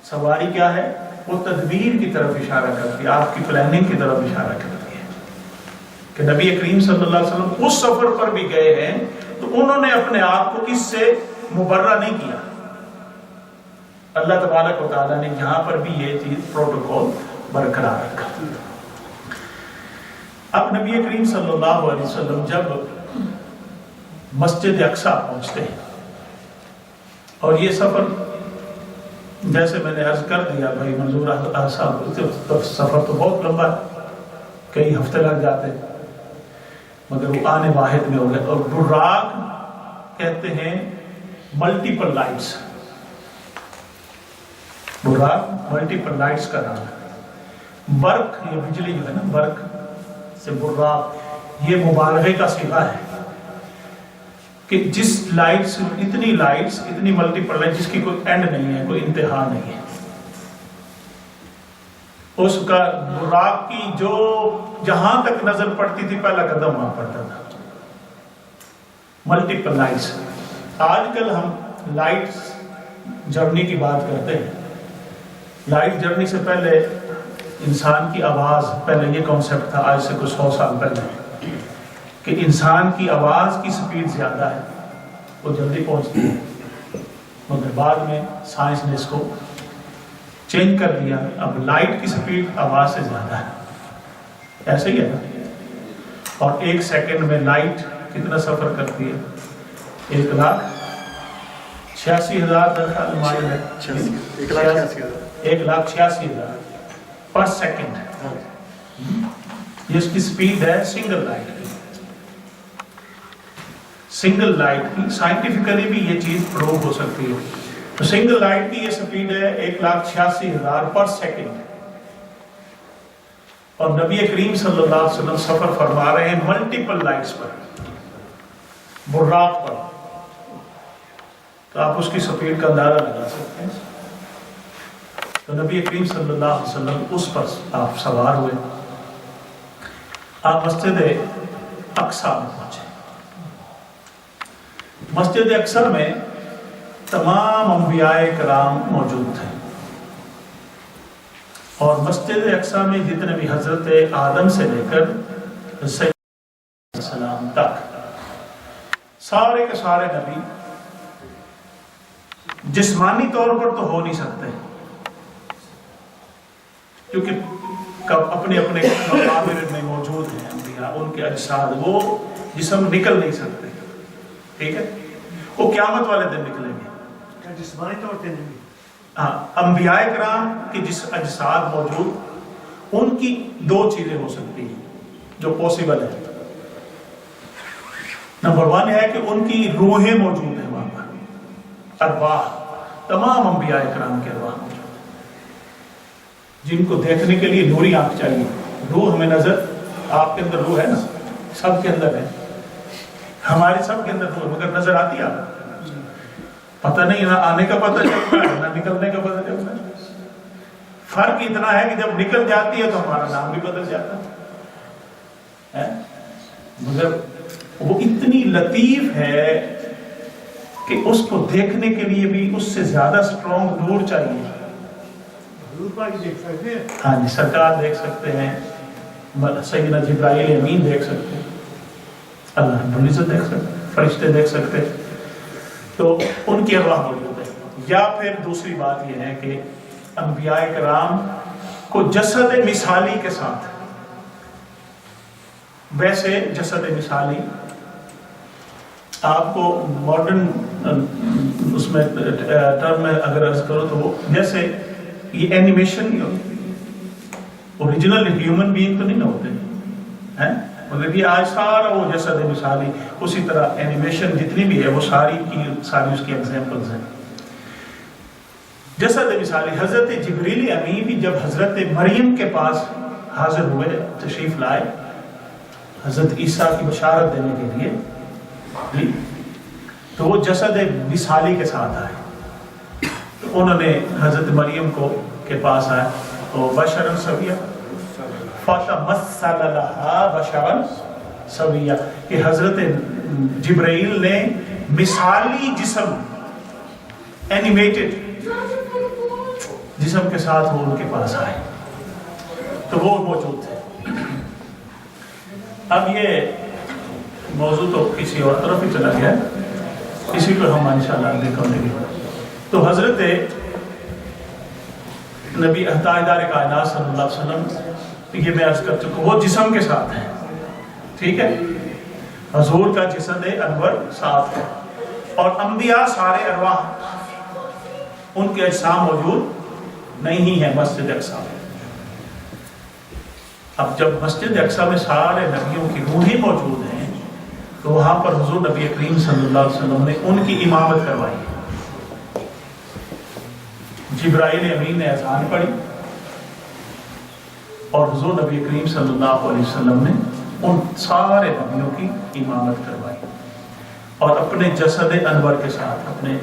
سواری کیا ہے؟ وہ تدبیر کی طرف اشارہ کرتی ہے، آپ کی پلاننگ کی طرف اشارہ کرتی ہے کہ نبی کریم صلی اللہ علیہ وسلم اس سفر پر بھی گئے ہیں تو انہوں نے اپنے آپ کو اس سے مبرہ نہیں کیا۔ اللہ تبارک و تعالیٰ نے یہاں پر بھی یہ چیز پروٹوکول برقرار رکھا۔ اب نبی کریم صلی اللہ علیہ وسلم جب مسجد اقصیٰ پہنچتے ہیں، اور یہ سفر جیسے میں نے عرض کر دیا بھائی منظور صاحب، سفر تو بہت لمبا ہے، کئی ہفتے لگ جاتے، مگر وہ آنے واحد میں ہو گئے۔ اور براق کہتے ہیں multiple lights, Buraq multiple lights کا نام ہے۔ برق، یہ بجلی جو ہے نا، برق سے براق، یہ مبالغے کا صیغہ ہے کہ جس لائٹس، اتنی ملٹیپل لائٹ جس کی کوئی اینڈ نہیں ہے، کوئی انتہا نہیں ہے، اس کا براق کی جو جہاں تک نظر پڑتی تھی پہلا قدم وہاں پڑتا تھا۔ Multiple lights. آج کل ہم لائٹس جرنی کی بات کرتے ہیں، لائٹ جرنی سے پہلے انسان کی آواز، پہلے یہ کانسیپٹ تھا آج سے کچھ 100 سال پہلے کہ انسان کی آواز کی سپیڈ زیادہ ہے، وہ جلدی پہنچتی ہے، مگر بعد میں سائنس نے اس کو چینج کر دیا، اب لائٹ کی سپیڈ آواز سے زیادہ ہے۔ ایسے ہی ہے نا، اور 1 سیکنڈ میں لائٹ کتنا سفر کرتی ہے؟ 1,86,000 درخواست مائل ہے، 1,86,000 پر سیکنڈ، یہ اس کی سپیڈ ہے سنگل لائٹ کی۔ سنگل لائٹ کی سائنٹیفکلی بھی یہ چیز پروو ہو سکتی ہے، تو سنگل لائٹ کی یہ سپیڈ ہے 1,86,000 پر سیکنڈ، اور نبی کریم صلی اللہ علیہ وسلم سفر فرما رہے ہیں ملٹیپل لائٹس پر، براق پر، تو آپ اس کی سپیڈ کا اندازہ لگا سکتے ہیں۔ تو نبی کریم صلی اللہ علیہ وسلم اس پر آپ سوار ہوئے، آپ مسجد اقصیٰ میں پہنچے۔ مسجد اقصیٰ میں تمام انبیاء کرام موجود تھے، اور مسجد اقصیٰ میں جتنے بھی حضرت آدم سے لے کر سیدنا علیہ السلام تک سارے کے سارے نبی جسمانی طور پر تو ہو نہیں سکتے، کیونکہ اپنے اپنے مقابر میں موجود ہیں انبیاء، ان کے اجساد، وہ جسم نکل نہیں سکتے، ٹھیک ہے، وہ قیامت والے دن نکلیں گے جسمانی طور پہ نہیں۔ ہاں، انبیاء کرام کے جس اجساد موجود، ان کی 2 چیزیں ہو سکتی ہیں جو پاسبل ہے۔ نمبر 1 ہے کہ ان کی روحیں موجود ہیں وہاں پر، ارواح، تمام انبیاء کرام کے ارواح موجود ہیں، جن کو دیکھنے کے لیے نوری آنکھ چاہیے۔ روح ہمیں نظر، آپ کے اندر روح ہے نا، سب کے اندر ہے، ہمارے سب کے اندر روح، مگر نظر آتی ہے آپ، پتہ نہیں، نہ آنے کا پتہ چلتا ہے نہ نکلنے کا پتہ چلتا ہے۔ فرق اتنا ہے کہ جب نکل جاتی ہے تو ہمارا نام بھی بدل جاتا ہے، مگر وہ اتنی لطیف ہے کہ اس کو دیکھنے کے لیے بھی اس سے زیادہ سٹرونگ نور چاہیے۔ حضور پاک دیکھ سکتے ہیں، ہاں جی، سرکار دیکھ سکتے ہیں، سیدنا جبرائیل امین دیکھ سکتے، اللہ رب العزت دیکھ سکتے، فرشتے دیکھ سکتے، تو ان کی ارواح موجود ہے۔ یا پھر دوسری بات یہ ہے کہ انبیاء کرام کو جسد مثالی کے ساتھ، ویسے جسد مثالی آپ کو ماڈرن اس میں ٹرم میں اگر عرض کرو تو وہ جیسے یہ اینیمیشن نہیں ہوتی، اوریجنل ہیومن بینگ تو نہیں نہ ہوتے ہیں، مگر یہ آج سارا وہ جسد مثالی، اسی طرح اینیمیشن جتنی بھی ہے وہ ساری کی ساری اس کی ایگزامپلز ہیں۔ جسد مثالی حضرت جبریل امین بھی جب حضرت مریم کے پاس حاضر ہوئے، تشریف لائے حضرت عیسیٰ کی بشارت دینے کے لیے، جی تو وہ جسد مثالی کے ساتھ آئے، تو انہوں نے حضرت مریم کے پاس آئے تو بشرا سویا فتمثل لها بشرا سویا، کہ حضرت جبرائیل نے مثالی جسم، اینیمیٹڈ جسم کے ساتھ وہ ان کے پاس آئے، تو وہ موجود تھے۔ اب یہ موضوع تو کسی اور طرف ہی چلا گیا، اسی کو ہم انشاءاللہ دیکھیں گے۔ تو حضرت نبی تاجدار کائنات صلی اللہ علیہ وسلم، یہ میں عرض کر چکا، وہ جسم کے ساتھ ہیں، ٹھیک ہے، حضور کا جسد انور ساتھ ہے، اور انبیاء سارے ارواح ان کے اجسام موجود نہیں ہیں مسجد اقصی میں۔ اب جب مسجد اقصی میں سارے نبیوں کی روحیں موجود ہیں تو وہاں پر حضور نبی کریم صلی اللہ علیہ وسلم نے ان کی امامت کروائی ہے۔ جبرائیل امین نے اذان پڑھی اور حضور نبی کریم صلی اللہ علیہ وسلم نے ان سارے نبیوں کی امامت کروائی اور اپنے جسد انور کے ساتھ، اپنے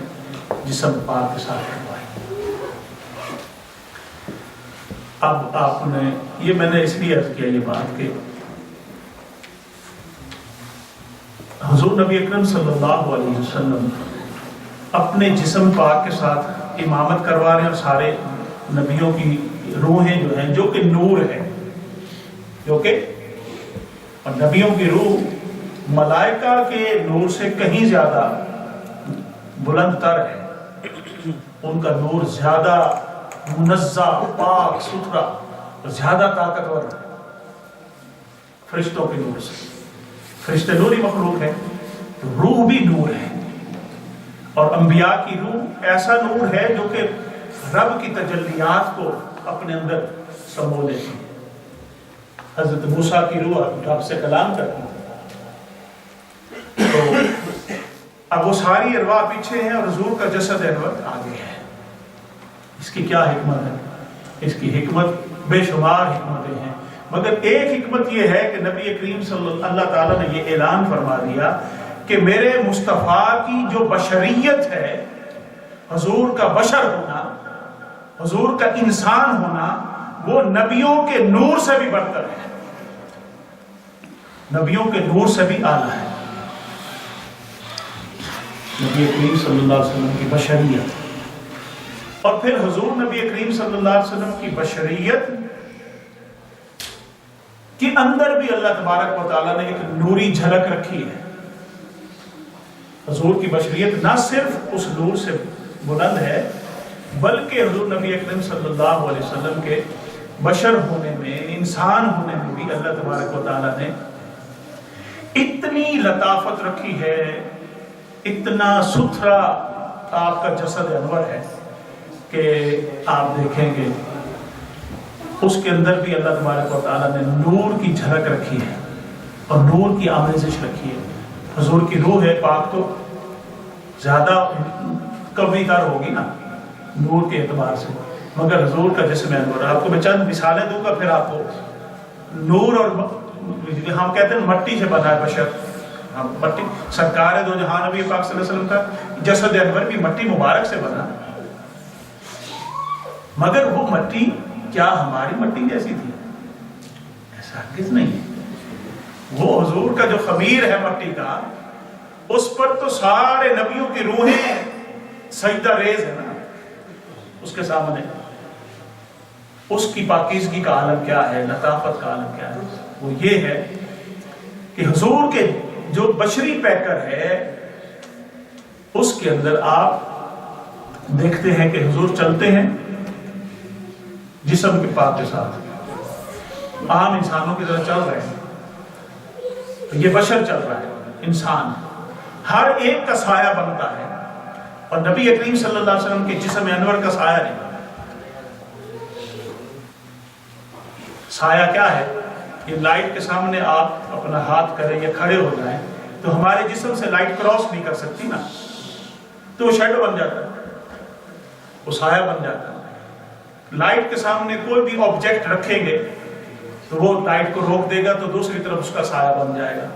جسم پاک کے ساتھ کروائی۔ اب آپ نے یہ میں نے اس لیے عرض کیا یہ بات کہ حضور نبی اکرم صلی اللہ علیہ وسلم اپنے جسم پاک کے ساتھ امامت کروا رہے ہیں، اور سارے نبیوں کی روحیں جو ہیں، جو کہ نور ہے، جو کہ اور نبیوں کی روح ملائکہ کے نور سے کہیں زیادہ بلند تر ہے، ان کا نور زیادہ منزہ، پاک ستھرا، زیادہ طاقتور ہے فرشتوں کے نور سے۔ فرشتے نوری مخلوق ہے، روح بھی نور ہے، اور انبیاء کی روح ایسا نور ہے جو کہ رب کی تجلیات کو اپنے اندر سمو لیتی ہے۔ حضرت موسیٰ کی روح رب سے کلام کرتی ہے، تو اب وہ ساری ارواح پیچھے ہیں اور حضور کا جسد انور آگے ہے۔ اس کی کیا حکمت ہے؟ اس کی حکمت بے شمار حکمتیں ہیں، مگر ایک حکمت یہ ہے کہ نبی کریم صلی اللہ تعالیٰ نے یہ اعلان فرما دیا کہ میرے مصطفیٰ کی جو بشریت ہے، حضور کا بشر ہونا، حضور کا انسان ہونا، وہ نبیوں کے نور سے بھی برتر ہے، نبیوں کے نور سے بھی اعلیٰ ہے۔ نبی کریم صلی اللہ علیہ وسلم کی بشریت، اور پھر حضور نبی کریم صلی اللہ علیہ وسلم کی بشریت کے اندر بھی اللہ تبارک و تعالیٰ نے ایک نوری جھلک رکھی ہے۔ حضور کی بشریت نہ صرف اس نور سے بلند ہے، بلکہ حضور نبی اکرم صلی اللہ علیہ وسلم کے بشر ہونے میں، انسان ہونے میں بھی اللہ تبارک و تعالیٰ نے اتنی لطافت رکھی ہے، اتنا ستھرا آپ کا جسد انور ہے کہ آپ دیکھیں گے اس کے اندر بھی اللہ تبارک و تعالیٰ نے نور کی جھلک رکھی ہے اور نور کی آمیزش رکھی ہے۔ حضور کی روح ہے پاک تو زیادہ کمی تر ہوگی نا نور کے اعتبار سے، مگر حضور کا جسم انور، آپ کو میں چند مثالیں دوں گا پھر آپ کو نور، اور ہم کہتے ہیں مٹی سے بنا ہے بشر، ہم مٹی، سرکار دو جہاں نبی پاک صلی اللہ علیہ وسلم کا جسد انور بھی مٹی مبارک سے بنا، مگر وہ مٹی کیا ہماری مٹی جیسی تھی؟ ایسا ہرگز نہیں ہے۔ وہ حضور کا جو خمیر ہے مٹی کا، اس پر تو سارے نبیوں کی روحیں سجدہ ریز ہے نا اس کے سامنے، اس کی پاکیزگی کا عالم کیا ہے، لطافت کا عالم کیا ہے۔ وہ یہ ہے کہ حضور کے جو بشری پیکر ہے اس کے اندر آپ دیکھتے ہیں کہ حضور چلتے ہیں جسم کے پاک کے ساتھ، عام انسانوں کی طرح چل رہے ہیں، یہ بشر چل رہا ہے، انسان ہر ایک کا سایہ بنتا ہے، اور نبی کریم صلی اللہ علیہ وسلم کے جسم انور کا سایہ نہیں۔ سایہ کیا ہے؟ یہ لائٹ کے سامنے آپ اپنا ہاتھ کریں یا کھڑے ہو جائیں تو ہمارے جسم سے لائٹ کراس نہیں کر سکتی نا، تو وہ شیڈو بن جاتا ہے، وہ سایہ بن جاتا ہے۔ لائٹ کے سامنے کوئی بھی آبجیکٹ رکھیں گے تو وہ لائٹ کو روک دے گا تو دوسری طرف اس کا سایہ بن جائے گا،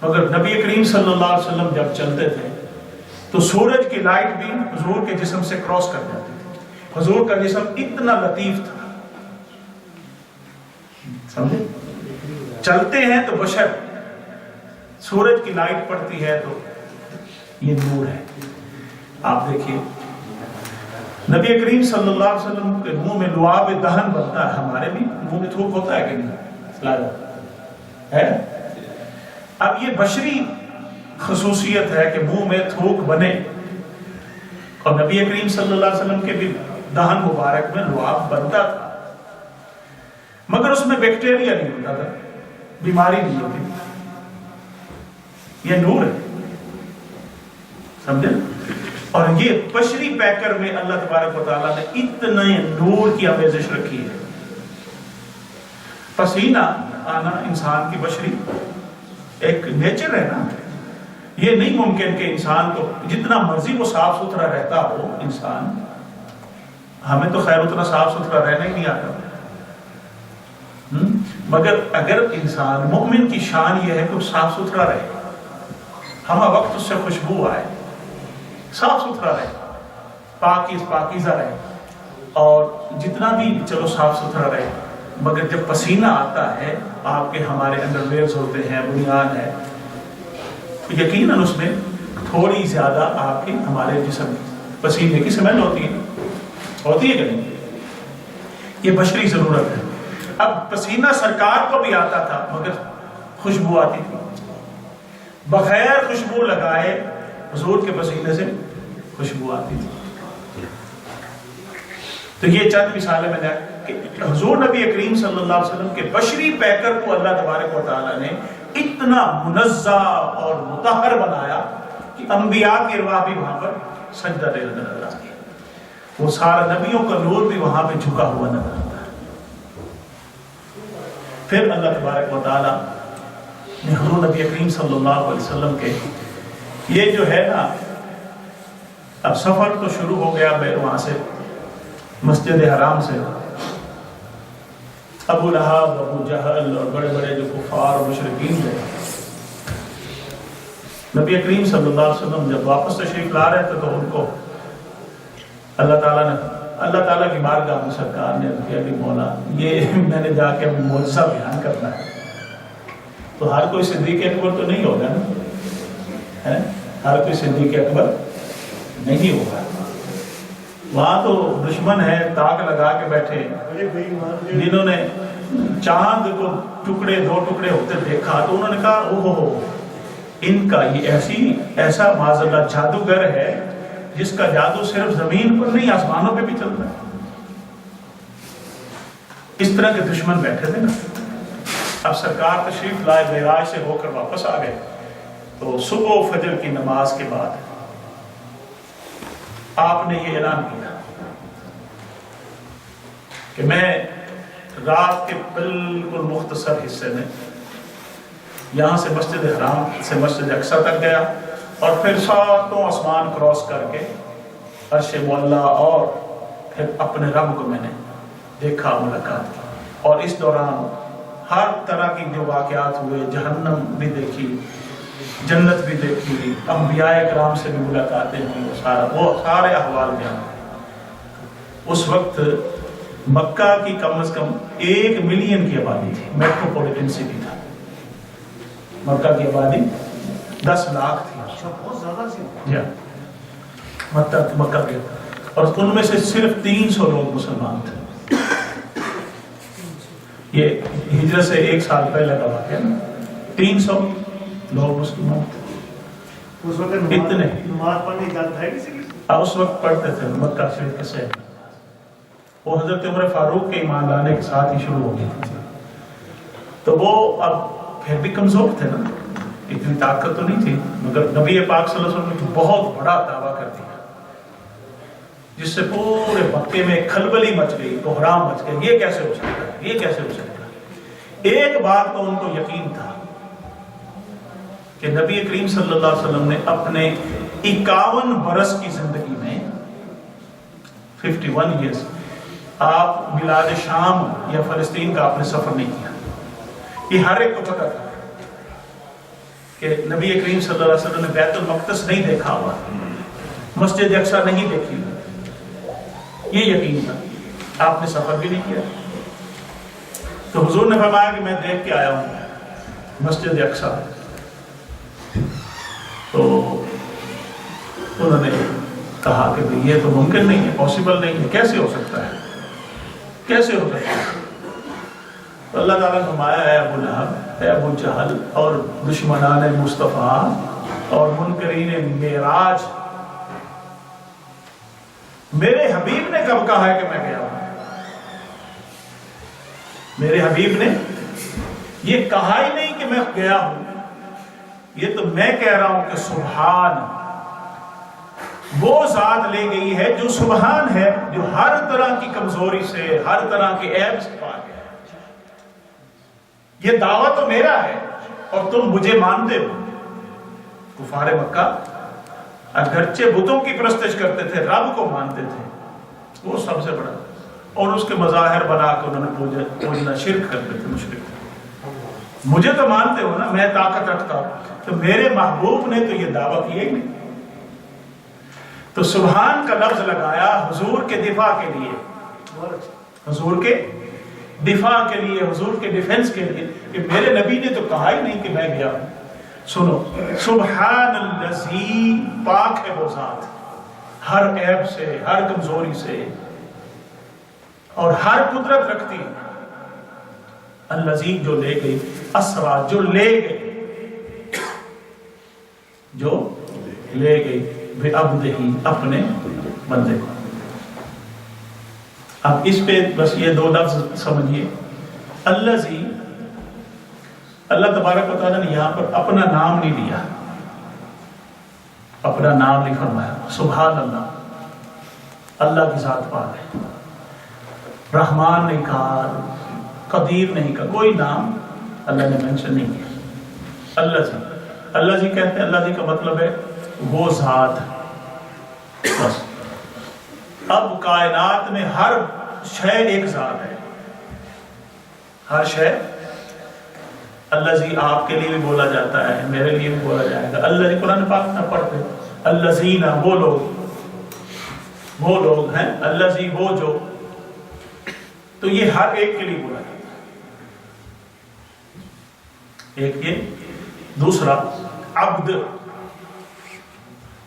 مگر نبی کریم صلی اللہ علیہ وسلم جب چلتے تھے تو سورج کی لائٹ بھی حضور کے جسم سے کراس کر جاتی تھی۔ حضور کا جسم اتنا لطیف تھا، سمجھے؟ چلتے ہیں تو بشر، سورج کی لائٹ پڑتی ہے تو یہ نور ہے۔ آپ دیکھیے نبی کریم صلی اللہ علیہ وسلم کے منہ میں لعاب دہن بنتا ہے، ہمارے بھی منہ میں تھوک ہوتا ہے کہ نہیں ہے؟ اب یہ بشری خصوصیت ہے کہ منہ میں تھوک بنے، اور نبی کریم صلی اللہ علیہ وسلم کے بھی دہن مبارک میں لعاب بنتا تھا، مگر اس میں بیکٹیریا نہیں ہوتا تھا، بیماری نہیں ہوتی، یہ نور ہے، سمجھے؟ اور یہ بشری پیکر میں اللہ تبارک و تعالیٰ نے اتنے نور کی آمیزش رکھی ہے۔ پسینہ آنا انسان کی بشری ایک نیچر ہے نا، یہ نہیں ممکن کہ انسان کو جتنا مرضی وہ صاف ستھرا رہتا ہو انسان، ہمیں تو خیر اتنا صاف ستھرا رہنا ہی نہیں آتا، مگر اگر انسان مومن کی شان یہ ہے کہ وہ صاف ستھرا رہے، ہمہ وقت اس سے خوشبو آئے، صاف ستھرا رہے، پاکیزہ رہے، اور جتنا بھی چلو صاف ستھرا رہے، مگر جب پسینہ آتا ہے، آپ کے ہمارے انڈر ویئرز ہوتے ہیں، بنیان ہے، تو یقیناً اس میں تھوڑی زیادہ آپ کے ہمارے جسم پسینے کی سمیل ہوتی ہے کہ نہیں؟ یہ بشری ضرورت ہے۔ اب پسینہ سرکار کو بھی آتا تھا مگر خوشبو آتی تھی، بغیر خوشبو لگائے حضور کے پسینے سے خوشبو آتی تھی۔ تو یہ چند مثالیں میں نے کہ حضور نبی کریم صلی اللہ علیہ وسلم کے بشری پیکر کو اللہ تبارک و تعالیٰ نے اتنا منزہ اور مطہر بنایا کہ انبیاء کی ارواح بھی وہاں پر سجدہ دے نظر آتی ہے، وہ سارا نبیوں کا نور بھی وہاں پہ جھکا ہوا نظر آتا ہے۔ پھر اللہ تبارک و تعالیٰ نے حضور نبی کریم صلی اللہ علیہ وسلم کے یہ جو ہے نا، اب سفر تو شروع ہو گیا وہاں سے مسجد حرام سے، ابو لہب، ابو جہل اور بڑے بڑے جو کفار اور مشرکین تھے، نبی کریم صلی اللہ علیہ وسلم جب واپس تشریف لا رہے تھے تو ان کو اللہ تعالیٰ کی بارگاہ میں سرکار نے کیا کہ مولا یہ میں نے جا کے اپنی معجزہ بیان کرنا ہے، تو ہر کوئی صدیق اکبر تو نہیں ہوگا نا، ہر کوئی صدیق اکبر نہیں ہوگا، وہاں تو دشمن ہے تاک لگا کے بیٹھے، جنہوں نے چاند کو ٹکڑے دو ٹکڑے ہوتے دیکھا تو انہوں نے کہا اوہ ہو، ان کا یہ ایسا معاذ اللہ جادوگر ہے جس کا جادو صرف زمین پر نہیں آسمانوں پہ بھی چلتا ہے۔ اس طرح کے دشمن بیٹھے تھے نا۔ اب سرکار تشریف لائے، معراج سے ہو کر واپس آ گئے، تو صبح و فجر کی نماز کے بعد آپ نے یہ اعلان کیا کہ میں رات کے بالکل مختصر حصے میں یہاں سے مسجد حرام سے مسجد اقصی تک گیا، اور پھر ساتوں آسمان کراس کر کے عرش معلیٰ، اور پھر اپنے رب کو میں نے دیکھا، ملاقات کی، اور اس دوران ہر طرح کی جو واقعات ہوئے، جہنم بھی دیکھی، جنت بھی دیکھی، انبیاء کرام سے بھی ملاقاتیں ہوئی، وہ سارے احوال بیان ہوئے۔ اس وقت مکہ کی کم از کم 1 ملین کی آبادی تھی، میٹروپولیٹن سٹی تھا، مکہ کی آبادی 10 لاکھ تھی، بہت زیادہ سی، جی مکہ کے، اور ان میں سے صرف 300 لوگ مسلمان تھے، یہ ہجرت سے 1 سال پہلے کا واقعہ نا، 300 لوگ مسلمان تھے اس وقت اتنے نماز پڑھنے کی اجازت ہے کسی کی؟ اس وقت پڑھتے تھے مکہ شریف کے سیل، وہ حضرت عمر فاروق کے ایمان لانے کے ساتھ ہی شروع ہو گئی تھی، تو وہ اب پھر بھی کمزور تھے نا، اتنی طاقت تو نہیں تھی، مگر نبی پاک صلی اللہ علیہ وسلم نے بہت بڑا دعویٰ کر دیا جس سے پورے مکے میں کھلبلی مچ گئی، کوہرام مچ گئی، یہ کیسے ہو سکتا ہے، یہ کیسے ہو سکتا ہے۔ ایک بات تو ان کو یقین تھا کہ نبی کریم صلی اللہ علیہ وسلم نے اپنے 51 برس کی زندگی میں 51 ایئرز آپ بلاد شام یا فلسطین کا آپ نے سفر نہیں کیا۔ یہ ہر ایک کو پتا تھا کہ نبی کریم صلی اللہ علیہ وسلم نے بیت المقدس نہیں دیکھا ہوا، مسجد اقصی نہیں دیکھی، یہ یقین تھا، آپ نے سفر بھی نہیں کیا۔ تو حضور نے فرمایا کہ میں دیکھ کے آیا ہوں مسجد اقصی، تو انہوں نے کہا کہ یہ تو ممکن نہیں ہے، پاسبل نہیں ہے، کیسے ہو سکتا ہے، کیسے ہو سکتا ہے؟ تو اللہ تعالیٰ نے فرمایا اے ابو لہب، اے ابو جہل اور دشمنان مصطفیٰ اور منکرین معراج، میرے حبیب نے کب کہا ہے کہ میں گیا ہوں؟ میرے حبیب نے یہ کہا ہی نہیں کہ میں گیا ہوں، یہ تو میں کہہ رہا ہوں کہ سبحان وہ ذات لے گئی ہے جو سبحان ہے، جو ہر طرح کی کمزوری سے، ہر طرح کے عیب سے پاک ہے۔ یہ دعویٰ تو میرا ہے اور تم مجھے مانتے ہو۔ کفار مکہ اگرچہ بتوں کی پرستش کرتے تھے، رب کو مانتے تھے، وہ سب سے بڑا، اور اس کے مظاہر بنا کے انہوں نے پوجنا شرک کرتے تھے، مشرک۔ مجھے تو مانتے ہو نا، میں طاقت رکھتا ہوں، تو میرے محبوب نے تو یہ دعویٰ کیا ہی نہیں۔ تو سبحان کا لفظ لگایا حضور کے دفاع کے لیے، حضور کے دفاع کے لیے، حضور کے ڈیفنس کے لیے، کہ میرے نبی نے تو کہا ہی نہیں کہ میں گیا ہوں۔ سنو، سبحان الذی، پاک ہے وہ ذات ہر عیب سے، ہر کمزوری سے، اور ہر قدرت رکھتی ہے۔ الذی جو لے گئی، اسرا جو لے گئی، جو لے گئی بعبدہ اپنے بندے کو۔ اب اس پہ بس یہ 2 لفظ سمجھیے، الذی، اللہ تبارک و تعالیٰ نے یہاں پر اپنا نام نہیں لیا، اپنا نام نہیں فرمایا۔ سبحان اللہ، اللہ کی ذات پاک ہے، رحمان نہیں کہا، قدیر نہیں کہا، کوئی نام اللہ نے مینشن نہیں کیا۔ اللہ جی کہتے ہیں، اللہ جی کا مطلب ہے وہ ذات، بس۔ اب کائنات میں ہر شے ایک ذات ہے، ہر شے۔ اللہ جی آپ کے لیے بھی بولا جاتا ہے، میرے لیے بھی بولا جائے گا۔ اللہ جی قرآن پاک نہ پڑھتے، الذین وہ لوگ ہیں، اللہ جی وہ جو، تو یہ ہر ایک کے لیے بولا جاتا ہے۔ ایک یہ، دوسرا عبد،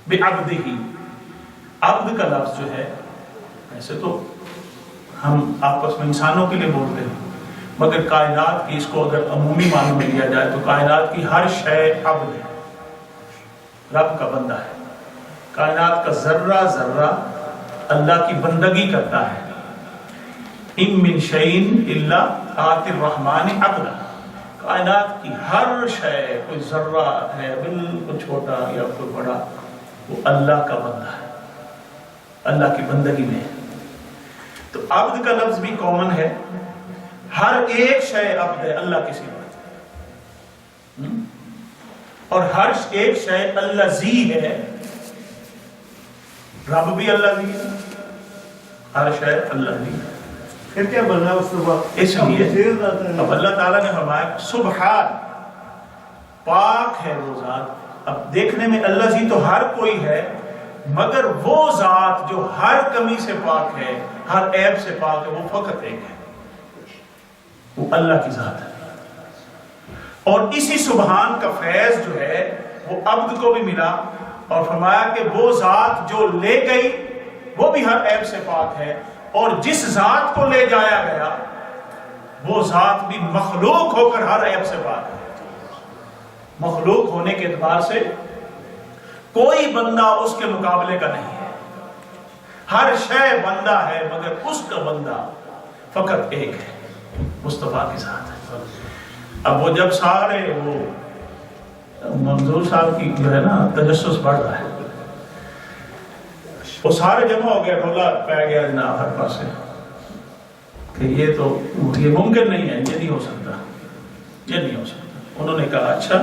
بعبدہ، عبد کا لفظ جو ہے، ایسے تو ہم آپس میں انسانوں کے لیے بولتے ہیں، مگر کائنات کی اس کو اگر عمومی معنوں میں لیا جائے تو کائنات کی ہر شے عبد ہے، رب کا بندہ ہے۔ کائنات کا ذرہ ذرہ اللہ کی بندگی کرتا ہے۔ ان من شیء الا آتی الرحمن عبدا، کائنات کی ہر شے، کوئی ذرہ ہے بالکل چھوٹا یا کوئی بڑا، وہ اللہ کا بندہ ہے، اللہ کی بندگی میں ہے۔ تو عبد کا لفظ بھی کامن ہے، ہر ایک شے عبد ہے اللہ کے سوا، اور ہر ایک شے الذی ہے، رب بھی اللہ بھی ہے، ہر شے اللہ بھی ہے۔ پھر کیا بننا اس وقت؟ اس لیے اب اللہ تعالیٰ نے فرمایا سبحان، پاک ہے وہ ذات۔ اب دیکھنے میں اللہ جی تو ہر کوئی ہے، مگر وہ ذات جو ہر کمی سے پاک ہے، ہر عیب سے پاک ہے، وہ فقط ایک ہے، وہ اللہ کی ذات ہے۔ اور اسی سبحان کا فیض جو ہے وہ عبد کو بھی ملا، اور فرمایا کہ وہ ذات جو لے گئی وہ بھی ہر عیب سے پاک ہے، اور جس ذات کو لے جایا گیا وہ ذات بھی مخلوق ہو کر ہر عیب سے پاک ہے. مخلوق ہونے کے اعتبار سے کوئی بندہ اس کے مقابلے کا نہیں ہے. ہر شے بندہ ہے مگر اس کا بندہ فقط ایک ہے، مصطفیٰ کی ذات ہے. اب وہ جب سارے وہ منظور صاحب کی جو ہے نا تجسس بڑھ رہا ہے، وہ سارے جمع ہو گیا، ڈھولا پہ گیا جناب ہر پاسے کہ یہ ممکن نہیں ہے، یہ نہیں ہو سکتا، یہ نہیں ہو سکتا. انہوں نے کہا اچھا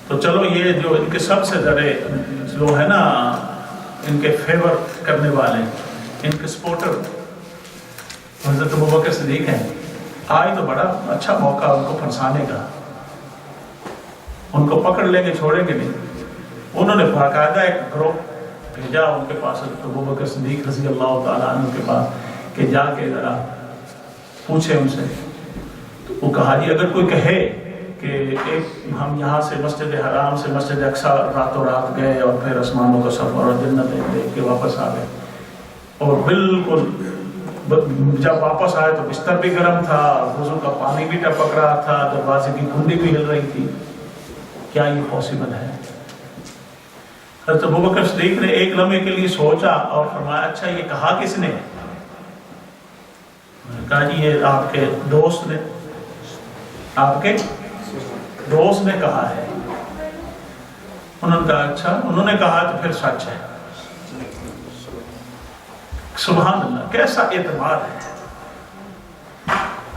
تو چلو یہ جو ان کے سب سے ذرے جو ہے نا ان کے فیور کرنے والے، ان کے سپورٹر حضرت ابوبکر صدیق ہیں، آج تو بڑا اچھا موقع ان کو پھنسانے کا، ان کو پکڑ لیں گے چھوڑیں گے نہیں. انہوں نے باقاعدہ ایک گروپ بھیجا ان کے پاس، ابوبکر صدیق رضی اللہ تعالیٰ عنہ کے پاس کہ جا کے ذرا پوچھے ان سے. تو وہ کہا جی اگر کوئی کہے کہ ہم یہاں سے مسجد حرام سے مسجد اقصیٰ راتوں رات گئے اور پھر آسمانوں کا سفر اور جنتیں دیکھ کے واپس آ گئے، اور بالکل جب واپس آئے تو بستر بھی گرم تھا، وضو کا پانی بھی ٹپک رہا تھا، دروازے کی کنڈی بھی ہل رہی تھی، کیا یہ پاسبل ہے؟ حضرت ابوبکر صدیق نے ایک لمحے کے لیے سوچا اور فرمایا اچھا یہ کہا کس نے؟ کہا جی یہ آپ کے دوست نے، آپ کے دوست نے کہا ہے. انہوں نے کہا اچھا، انہوں نے کہا تو پھر سچ ہے. سبحان اللہ، کیسا اعتماد ہے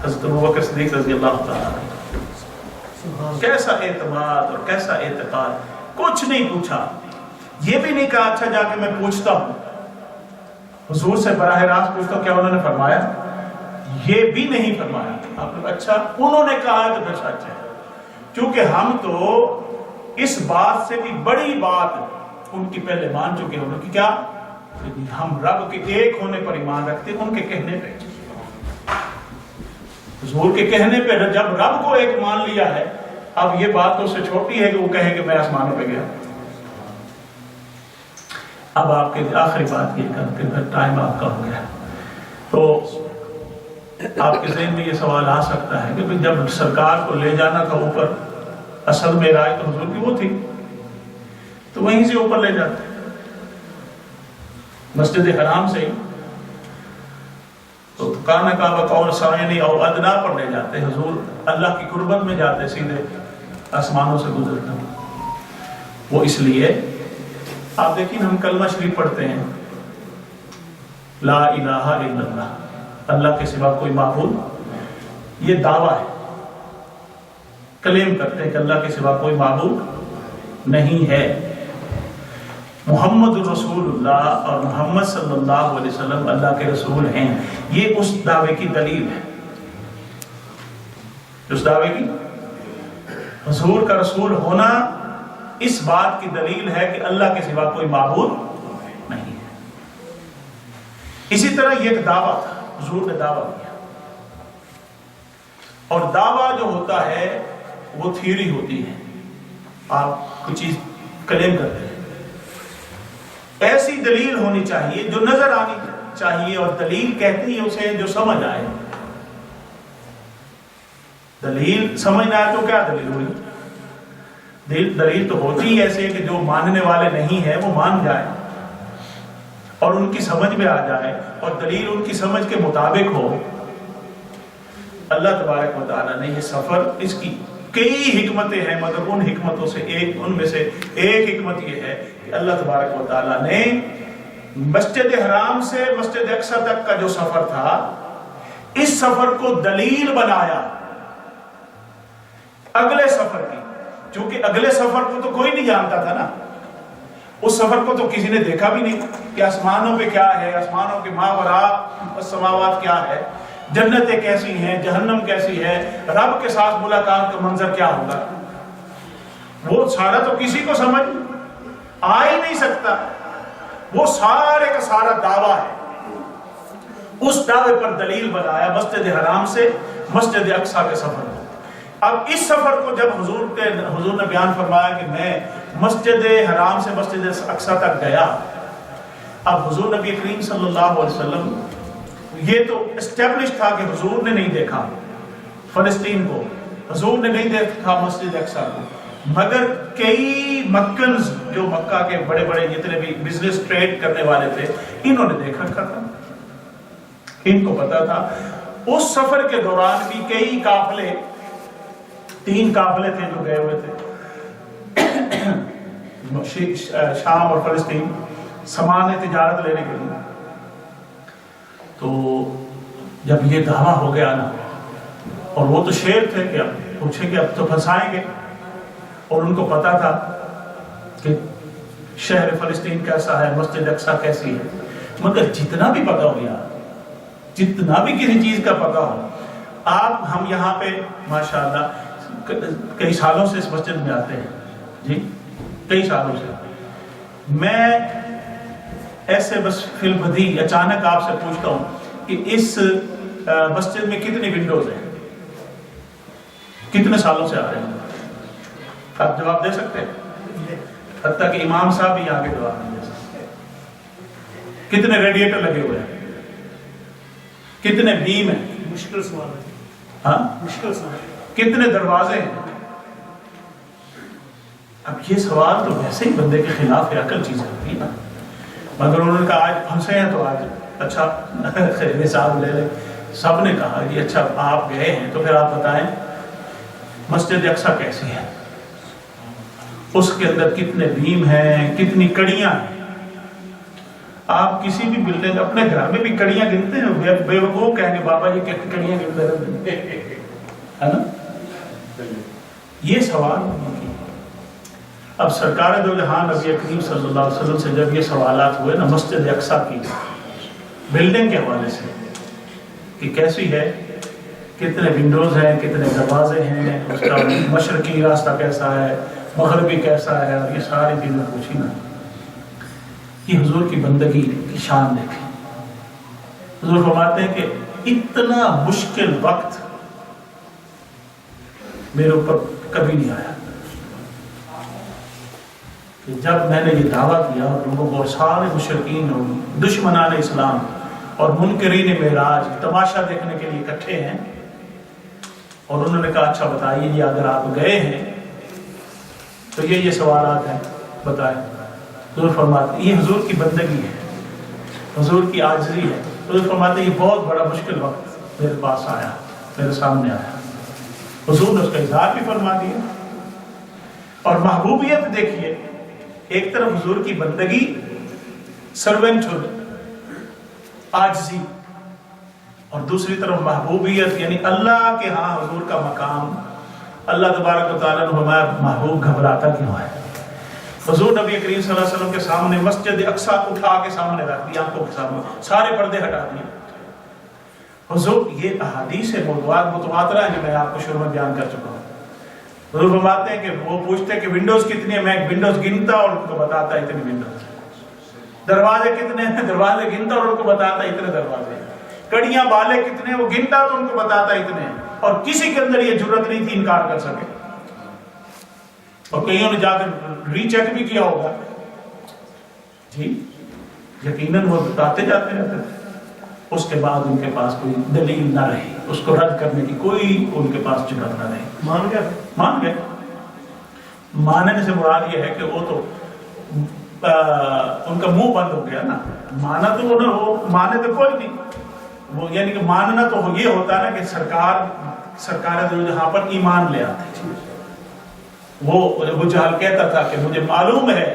حضرت ابوبکر صدیق رضی اللہ تعالیٰ عنہ. کیسا اعتماد اور کیسا اعتقاد. کچھ نہیں پوچھا، یہ بھی نہیں کہا اچھا جا کے میں پوچھتا ہوں حضور سے براہ راست پوچھتا ہوں کیا انہوں نے فرمایا، یہ بھی نہیں فرمایا. آپ نے اچھا انہوں نے کہا تو پھر سچ ہے. کیونکہ ہم تو اس بات سے بھی بڑی بات ان کی پہلے مان چکے ہیں کہ کیا ہم رب کے ایک ہونے پر ایمان رکھتے ہیں. ان کے کہنے پہ، حضور کے کہنے پہ جب رب کو ایک مان لیا ہے، اب یہ بات تو اس سے چھوٹی ہے کہ وہ کہے کہ میں آسمانوں پہ گیا. اب آپ کے آخری بات یہ کرتے پھر ٹائم آپ کا ہو گیا. تو آپ کے ذہن میں یہ سوال آ سکتا ہے کہ جب سرکار کو لے جانا تھا اوپر، اصل معراج تو حضور کی وہ تھی، تو وہیں سے اوپر لے جاتے مسجد حرام سے ہی، تو کانا کعبہ قول سائنی اور ادنا پر لے جاتے. حضور اللہ کی قربت میں جاتے، سیدھے آسمانوں سے گزرتے. وہ اس لیے آپ دیکھیں ہم کلمہ شریف پڑھتے ہیں، لا الہ الا اللہ، اللہ کے سوا کوئی معبود، یہ دعویٰ ہے، کلیم کرتے ہیں کہ اللہ کے سوا کوئی معبود نہیں ہے. محمد رسول اللہ اور محمد صلی اللہ علیہ وسلم اللہ کے رسول ہیں. یہ اس دعوے کی دلیل ہے، اس دعوے کی حضور کا رسول ہونا اس بات کی دلیل ہے کہ اللہ کے سوا کوئی معبود نہیں ہے. اسی طرح یہ ایک دعویٰ تھا، حضور نے دعویٰ کیا، اور دعویٰ جو ہوتا ہے وہ تھیوری ہوتی ہے. آپ کوئی چیز کلیم کرتے ہیں، ایسی دلیل ہونی چاہیے جو نظر آنی چاہیے، اور دلیل کہتی ہے اسے جو سمجھ آئے. دلیل سمجھ نہ آئے تو کیا دلیل ہوئی؟ دلیل تو ہوتی ایسے کہ جو ماننے والے نہیں ہیں وہ مان جائے اور ان کی سمجھ میں آ جائے، اور دلیل ان کی سمجھ کے مطابق ہو. اللہ تبارک و تعالیٰ نے یہ سفر، اس کی کئی حکمتیں ہیں، مگر ان حکمتوں سے ان میں سے ایک حکمت یہ ہے کہ اللہ تبارک و تعالیٰ نے مسجد حرام سے مسجد اقصیٰ تک کا جو سفر تھا، اس سفر کو دلیل بنایا اگلے سفر کی. چونکہ اگلے سفر کو تو کوئی نہیں جانتا تھا نا، اس سفر کو تو کسی نے دیکھا بھی نہیں کہ آسمانوں پہ کیا ہے، آسمانوں کے ماوراء السماوات کیا ہے، جنتیں کیسی ہیں، جہنم کیسی ہے، رب کے ساتھ ملاقات کا منظر کیا ہوگا. وہ سارا تو کسی کو سمجھ آ ہی نہیں سکتا. وہ سارے کا سارا دعویٰ ہے، اس دعوے پر دلیل بنایا مسجد حرام سے مسجد اقصیٰ کے سفر. اب اس سفر کو جب حضور نے بیان فرمایا کہ میں مسجد حرام سے مسجد اقصیٰ تک گیا، اب حضور نبی کریم صلی اللہ علیہ وسلم یہ تو اسٹیبلش تھا کہ حضور نے نہیں دیکھا فلسطین کو، حضور نے نہیں دیکھا مسجد اقصیٰ کو، مگر کئی مکنز جو مکہ کے بڑے بڑے جتنے بھی بزنس ٹریڈ کرنے والے تھے انہوں نے دیکھ رکھا تھا، ان کو پتا تھا۔ اس سفر کے دوران بھی کئی قافلے، 3 قافلے تھے جو گئے ہوئے تھے شام اور فلسطین سامان تجارت لینے کے لیے۔ تو جب یہ دعویٰ ہو گیا نا، اور وہ تو شیر تھے کہ اب پوچھیں گے، اب تو پھنسائیں گے، اور ان کو پتا تھا کہ شہر فلسطین کیسا ہے، مسجد اقصیٰ کیسی ہے، مگر جتنا بھی پتا ہو گیا، جتنا بھی کسی چیز کا پتا ہو، آپ ہم یہاں پہ ماشاءاللہ کئی سالوں سے اس مسجد میں آتے ہیں، جی کئی سالوں سے، میں ایسے بس فی البدی اچانک آپ سے پوچھتا ہوں کہ اس مسجد میں کتنی ونڈوز ہیں، کتنے سالوں سے آ رہے ہیں؟ آپ جواب دے سکتے ہیں؟ حتیٰ کہ امام صاحب بھی یہاں کے جواب نہیں دے سکتے۔ کتنے ریڈیٹر لگے ہوئے ہیں، کتنے بیم ہیں، مشکل سوال ہے، ہاں مشکل سوال، کتنے دروازے ہیں؟ اب یہ سوال تو ویسے ہی بندے کے خلاف ہے، عقل چیز کرتی ہے نا، مگر انہوں نے کہا آج پھنسے ہیں تو آج اچھا حساب لے لیں۔ سب نے کہا کہ اچھا آپ گئے ہیں تو پھر آپ بتائیں مسجد اقصیٰ کیسی ہے، اس کے اندر کتنے بیم ہیں، کتنی کڑیاں ہیں۔ آپ کسی بھی بلڈنگ اپنے گھر میں بھی کڑیاں گنتے ہیں، بے وقوف کہیں گے بابا یہ کڑیاں گنتے رہتے ہیں نا، یہ سوال نہیں کی۔ اب سرکار دو جہان نبی کریم صلی اللہ علیہ وسلم سے جب یہ سوالات ہوئے نا مسجد اقصیٰ کی بلڈنگ کے حوالے سے کہ کیسی ہے، کتنے ونڈوز ہیں، کتنے دروازے ہیں، اس کا مشرقی راستہ کیسا ہے، مغربی کیسا ہے، اور یہ ساری چیزیں پوچھی نا، یہ حضور کی بندگی کی شان دیکھیں۔ حضور فرماتے ہیں کہ اتنا مشکل وقت میرے اوپر کبھی نہیں آیا کہ جب میں نے یہ دعویٰ کیا اور لوگوں کو، سارے مشرکین اور دشمنان اسلام اور منکرین معراج تماشا دیکھنے کے لیے اکٹھے ہیں، اور انہوں نے کہا اچھا بتائیے یہ اگر آپ گئے ہیں تو یہ سوالات ہیں بتائیں۔ حضور فرماتے یہ حضور کی بندگی ہے، حضور کی عاجزی ہے۔ حضور فرماتے یہ بہت بڑا مشکل وقت میرے پاس آیا، میرے سامنے آیا، حضور نے اس کا اظہار بھی فرما دیا۔ اور محبوبیت دیکھیے، ایک طرف حضور کی بندگی، سرونٹہڈ، عاجزی، اور دوسری طرف محبوبیت، یعنی اللہ کے ہاں حضور کا مقام۔ اللہ تبارک و تعالیٰ نے فرمایا محبوب گھبراتا کیوں ہے؟ حضور نبی کریم صلی اللہ علیہ وسلم کے سامنے مسجد اقصیٰ اٹھا کے سامنے رکھ دیا، آنکھوں کے سامنے سارے پردے ہٹا دیے۔ حضور یہ احادیث موضوعات متواترہ ہیں جو میں آپ کو شروع میں بیان کر چکا ہوں۔ حضور فرماتے ہیں کہ وہ پوچھتے ہیں کہ ونڈوز کتنی ہیں، میں ونڈوز گنتا اور ان کو بتاتا اتنی ونڈوز، دروازے کتنے ہیں، دروازے گنتا اور ان کو بتاتا اتنے دروازے، کڑیاں بالے کتنے وہ گنتا تو ان کو بتاتا اتنے ہیں، اور کسی کے اندر یہ جرت نہیں تھی انکار کر سکے۔ اور کئیوں نے جا کر ری چیک بھی کیا ہوگا، جی یقیناً وہ بتاتے جاتے رہتے تھے۔ اس کے بعد ان کے پاس کوئی دلیل نہ رہی، اس کو رد کرنے کی کوئی ان کے پاس جرات نہ رہی، مان گئے۔ ماننے سے مراد یہ ہے کہ وہ تو ان کا منہ بند ہو گیا نا، مانا تو وہ مانے تو کوئی نہیں، وہ یعنی کہ ماننا تو یہ ہوتا ہے نا کہ سرکار دو جہاں پر ایمان لے آتے تھے۔ وہ ابو جہل کہتا تھا کہ مجھے معلوم ہے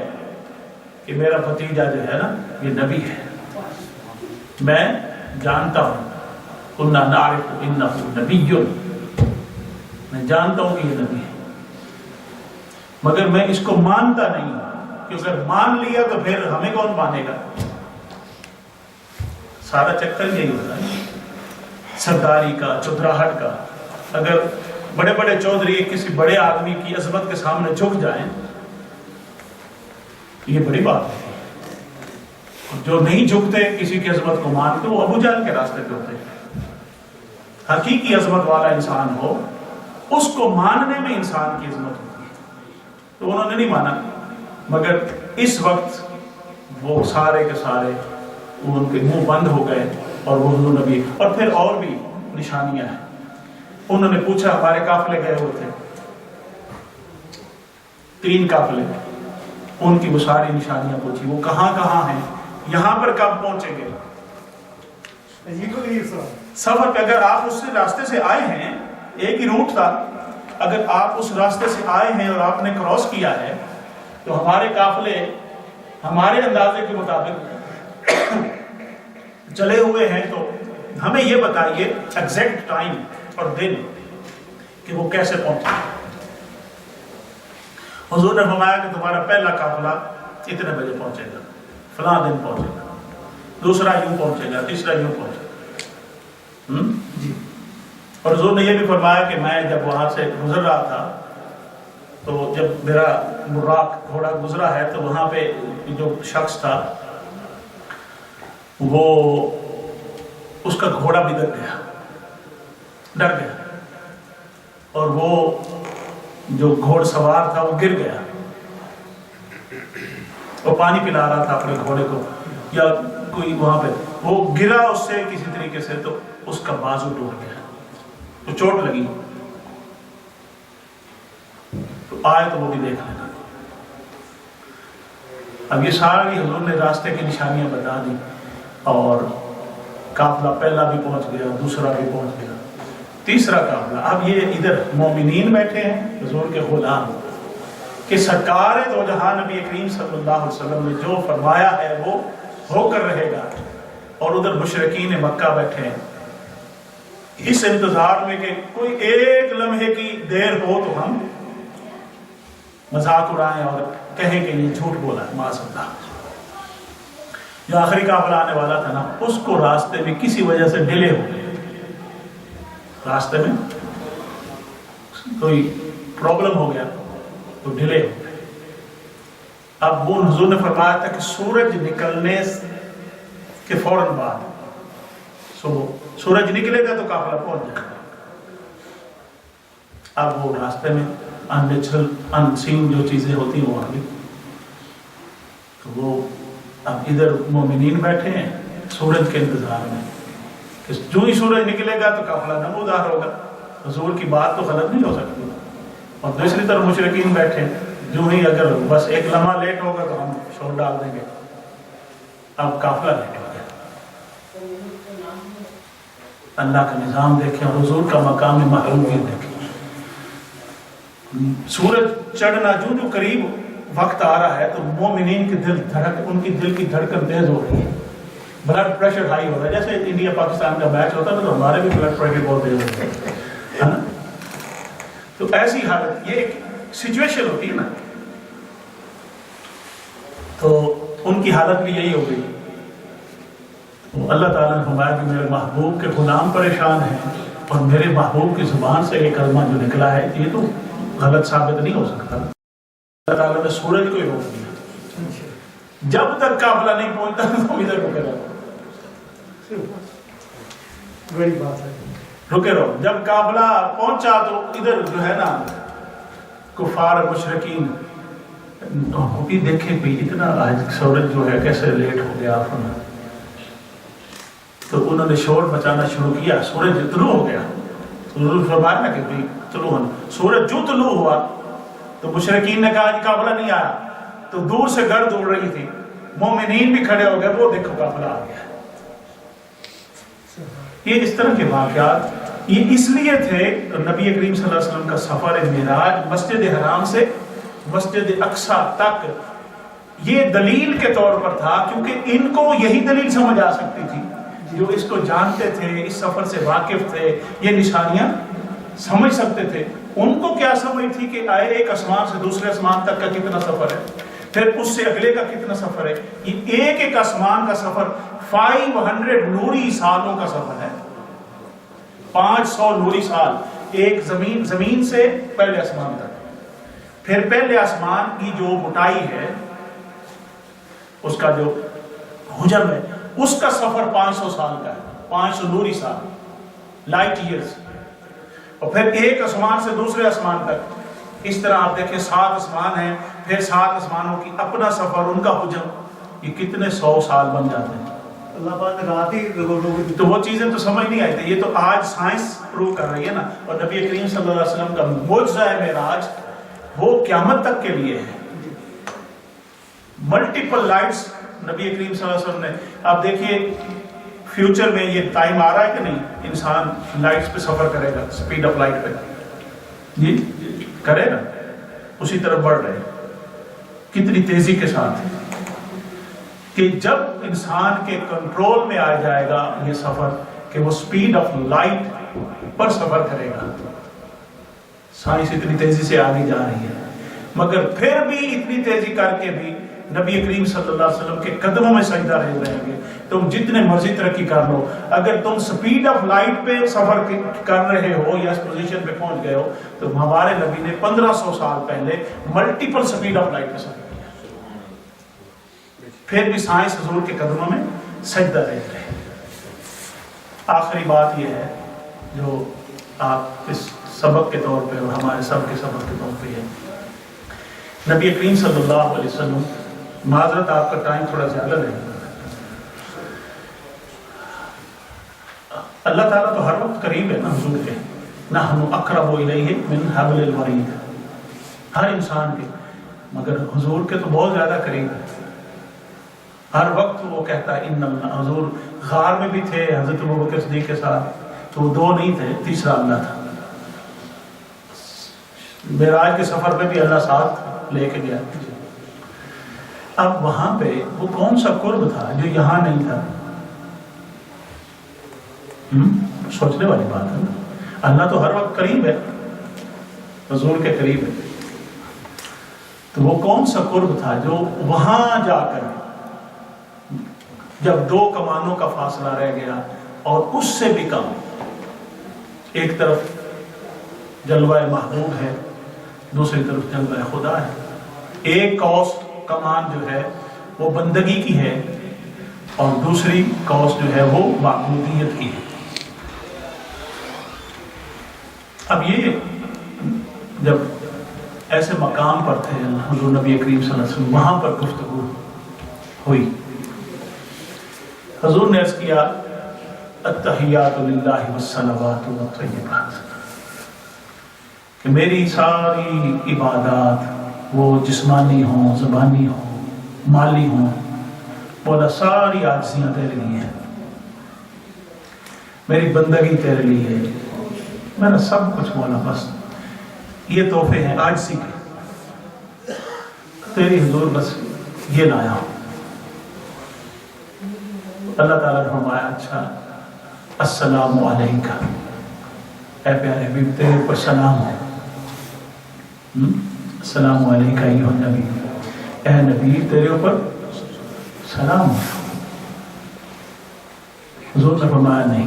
کہ میرا بھتیجا جو ہے نا یہ نبی ہے، میں جانتا ہوں، کُنَّا نَعْرِفُ إِنَّهُ نَبِيٌّ، میں جانتا ہوں کہ یہ نبی ہے، مگر میں اس کو مانتا نہیں ہوں، کہ اگر مان لیا تو پھر ہمیں کون مانے گا؟ سارا چکر یہی ہوتا ہے سرداری کا، چودراہٹ کا۔ اگر بڑے بڑے چودھری کسی بڑے آدمی کی عظمت کے سامنے جھک جائیں یہ بڑی بات ہے، جو نہیں جھکتے کسی کی عظمت کو مانتے وہ ابو جہل کے راستے پہ ہوتے ہیں۔ حقیقی عظمت والا انسان ہو اس کو ماننے میں انسان کی عظمت ہوتی ہے، تو انہوں نے نہیں مانا، مگر اس وقت وہ سارے کے سارے ان کے منہ بند ہو گئے اور وہ حضور نبی. اور پھر اور بھی نشانیاں ہیں. انہوں نے پوچھا ہمارے قافلے گئے ہوئے تھے 3 قافلے, ان کی وہ ساری نشانیاں پوچھی, وہ کہاں کہاں ہیں, یہاں پر کب پہنچیں گے. سفر پہ اگر آپ اس راستے سے آئے ہیں, ایک ہی روٹ تھا, اگر آپ اس راستے سے آئے ہیں اور آپ نے کراس کیا ہے تو ہمارے قافلے ہمارے اندازے کے مطابق چلے ہوئے ہیں, تو ہمیں یہ بتائیے ایگزیکٹ ٹائم اور دن کہ وہ کیسے پہنچے. حضور نے فرمایا کہ تمہارا پہلا قافلہ اتنے بجے پہنچے گا, فلاں دن پہنچے گا, دوسرا یوں پہنچے گا, تیسرا یوں پہنچے گا. جی. اور حضور نے یہ بھی فرمایا کہ میں جب وہاں سے گزر رہا تھا تو جب میرا براق گھوڑا گزرا ہے تو وہاں پہ جو شخص تھا وہ اس کا گھوڑا بھی ڈر گیا اور وہ جو گھوڑ سوار تھا وہ گر گیا. وہ پانی پلا رہا تھا اپنے گھوڑے کو یا کوئی وہاں پہ, وہ گرا اس سے کسی طریقے سے, تو اس کا بازو ٹوٹ گیا, تو چوٹ لگی. تو آئے تو وہ بھی دیکھ لینا. اب یہ ساری حضور نے راستے کی نشانیاں بتا دی, اور قافلہ پہلا بھی پہنچ گیا, دوسرا بھی پہنچ گیا, تیسرا قافلہ. اب یہ ادھر مومنین بیٹھے ہیں, حضور کے غلام, کہ سرکار دو جہاں نبی کریم صلی اللہ علیہ وسلم نے جو فرمایا ہے وہ ہو کر رہے گا, اور ادھر مشرکین مکہ بیٹھے ہیں اس انتظار میں کہ کوئی ایک لمحے کی دیر ہو تو ہم مذاق اڑائیں اور کہیں کہ یہ جھوٹ بولا ہے. معاذ اللہ. جو آخری قافلہ آنے والا تھا نا, اس کو راستے میں کسی وجہ سے ڈیلے ہو گئے, راستے میں کوئی پرابلم ہو گیا تو ڈیلے ہو گئے. اب وہ حضور نے فرمایا تھا کہ سورج نکلنے کے فوراً بعد, سورج نکلے گا تو قافلہ پہنچ جائے گا. اب وہ راستے میں ان نیچرل ان سین جو چیزیں ہوتی ہیں وہ آ گئی. تو وہ اب ادھر مومنین بیٹھے ہیں سورج کے انتظار میں کہ جو ہی سورج نکلے گا تو قافلہ نمودار ہوگا. حضور کی بات تو غلط نہیں ہو سکتی. اور دوسری طرف مشرکین بیٹھے, جو ہی اگر بس ایک لمحہ لیٹ ہوگا تو ہم شور ڈال دیں گے. اب قافلہ لیٹ ہو گیا. اللہ کا نظام دیکھیں اور حضور کا مقام محرومیت دیکھیں. سورج چڑھنا جو قریب وقت آ رہا ہے تو مومنین کے ان کی دل کی دھڑکن تیز ہو رہی ہے, بلڈ پریشر ہائی ہو رہا ہے. جیسے انڈیا پاکستان کا میچ ہوتا ہے تو ہمارے بھی بلڈ پریشر بہت تیز ہوتا ہے نا. تو ایسی حالت, یہ ایک سچویشن ہوتی ہے نا, تو ان کی حالت بھی یہی ہو گئی. تو اللہ تعالیٰ نے فرمایا کہ میرے محبوب کے غلام پریشان ہیں, اور میرے محبوب کی زبان سے یہ کلمہ جو نکلا ہے یہ تو غلط ثابت نہیں ہو سکتا. اللہ تعالیٰ نے سورج کو ہی روک دیا. جب تک قافلہ نہیں پہنچتا تو ادھر رکے رہو, بڑی بات ہے, رکے رہو. جب قافلہ پہنچا تو ادھر جو ہے نا کفار مشرکین بھی دیکھیں بھی اتنا آج سورج جو ہے کیسے لیٹ ہو گیا. تو انہوں نے شور مچانا شروع کیا, سورج طلوع ہو گیا. حضور فرمایا نا کہ بھائی طلوع ہونا, سورج جو طلوع ہوا تو مشرکین نے کہا قافلہ نہیں آیا. تو دور سے گرد اڑ رہی تھی, مومنین بھی کھڑے ہو گئے, وہ دیکھو قافلہ آ گیا. یہ اس طرح کے واقعات یہ اس لیے تھے. نبی کریم صلی اللہ علیہ وسلم کا سفر معراج مسجد حرام سے مسجد اقصیٰ تک یہ دلیل کے طور پر تھا, کیونکہ ان کو یہی دلیل سمجھ آ سکتی تھی جو اس کو جانتے تھے, اس سفر سے واقف تھے, یہ نشانیاں سمجھ سکتے تھے. ان کو کیا سمجھ تھی کہ آئے ایک آسمان سے دوسرے آسمان تک کا کتنا سفر ہے, پھر اس سے اگلے کا کتنا سفر ہے. یہ ایک ایک آسمان کا سفر 500 نوری سالوں کا سفر ہے. 500 نوری سال ایک زمین سے پہلے آسمان تک. پھر پہلے آسمان کی جو موٹائی ہے, اس کا جو حجم ہے, اس کا سفر 500 سال کا ہے, 500 نوری سال, لائٹ ایئرز. اور پھر ایک آسمان سے دوسرے آسمان تک. اس طرح آپ دیکھیں 7 آسمان ہیں, پھر 7 آسمانوں کی اپنا سفر, ان کا حجم, یہ کتنے 100 سال بن جاتے ہیں. اللہ پاک نے رات ہی لوگوں کو تو وہ چیزیں تو سمجھ نہیں آئی تھی. یہ تو آج سائنس پروو کر رہی ہے نا. اور نبی کریم صلی اللہ علیہ وسلم کا معجزہ معراج وہ قیامت تک کے لیے ہے. ملٹیپل لائٹس نبی کریم صلی اللہ علیہ وسلم نے. آپ دیکھیے فیوچر میں یہ ٹائم آ رہا ہے کہ نہیں, انسان لائٹس پہ سفر کرے گا, سپیڈ آف لائٹ پہ جی کرے گا, اسی طرف بڑھ رہے ہیں. کتنی تیزی کے ساتھ کہ جب انسان کے کنٹرول میں آ جائے گا یہ سفر کہ وہ سپیڈ آف لائٹ پر سفر کرے گا. سائنس اتنی تیزی سے آگے جا رہی ہے, مگر پھر بھی اتنی تیزی کر کے بھی نبی کریم صلی اللہ علیہ وسلم کے قدموں میں سجدہ رہیں گے. تم جتنے مرضی ترقی کر لو, اگر تم سپیڈ آف لائٹ پہ سفر کر رہے ہو یا اس پوزیشن پہ پہنچ گئے ہو, تو ہمارے نبی نے 1500 سال پہلے ملٹیپل سپیڈ آف لائٹ پہ سفر کیا, پھر بھی سائنس حضور کے قدموں میں سجدہ رہتے ہیں. آخری بات یہ ہے جو آپ اس سبق کے طور پہ اور ہمارے سب کے سبق کے طور پہ ہے, نبی کریم صلی اللہ علیہ وسلم, معذرت آپ کا ٹائم تھوڑا زیادہ رہے, اللہ تعالیٰ تو ہر وقت قریب ہے نا حضور کے, نحن اقرب الیہ من حبل الورید, ہر انسان کے, مگر حضور کے تو بہت زیادہ قریب ہے. ہر وقت وہ کہتا ہے ان اللہ, حضور غار میں بھی تھے حضرت ابوبکر صدیق کے ساتھ, تو وہ 2 نہیں تھے, تیسرا اللہ تھا. معراج کے سفر میں بھی اللہ ساتھ لے کے گیا. اب وہاں پہ وہ کون سا قرب تھا جو یہاں نہیں تھا؟ سوچنے والی بات ہے نا. اللہ تو ہر وقت قریب ہے, حضور کے قریب ہے, تو وہ کون سا قرب تھا جو وہاں جا کر جب 2 کمانوں کا فاصلہ رہ گیا اور اس سے بھی کم, ایک طرف جلوہ محبوب ہے, دوسری طرف جلوہ خدا ہے. ایک قوس کمان جو ہے وہ بندگی کی ہے اور دوسری قوس جو ہے وہ معبودیت کی ہے. اب یہ جب ایسے مقام پر تھے حضور نبی کریم صلی اللہ علیہ وسلم, وہاں پر گفتگو ہوئی. حضور نے عرض کیا التحیات للہ والصلوات والطیبات, کہ میری ساری عبادات وہ جسمانی ہوں, زبانی ہوں, مالی ہوں, مولا ساری عاجزیاں تیرے لیے ہیں, میری بندگی تیرے لیے ہے, میرا سب کچھ مولا بس یہ تحفے ہیں عاجزی کے, تیری حضور بس یہ لایا ہوں. اللہ تعالیٰ نے فرمایا اچھا السلام علیکہ, اے پیارے حبیب تیرے اوپر سلام ہے. السلام علیکہ ایھا النبی, اے نبی تیرے اوپر سلام ہے. حضور نے فرمایا نہیں,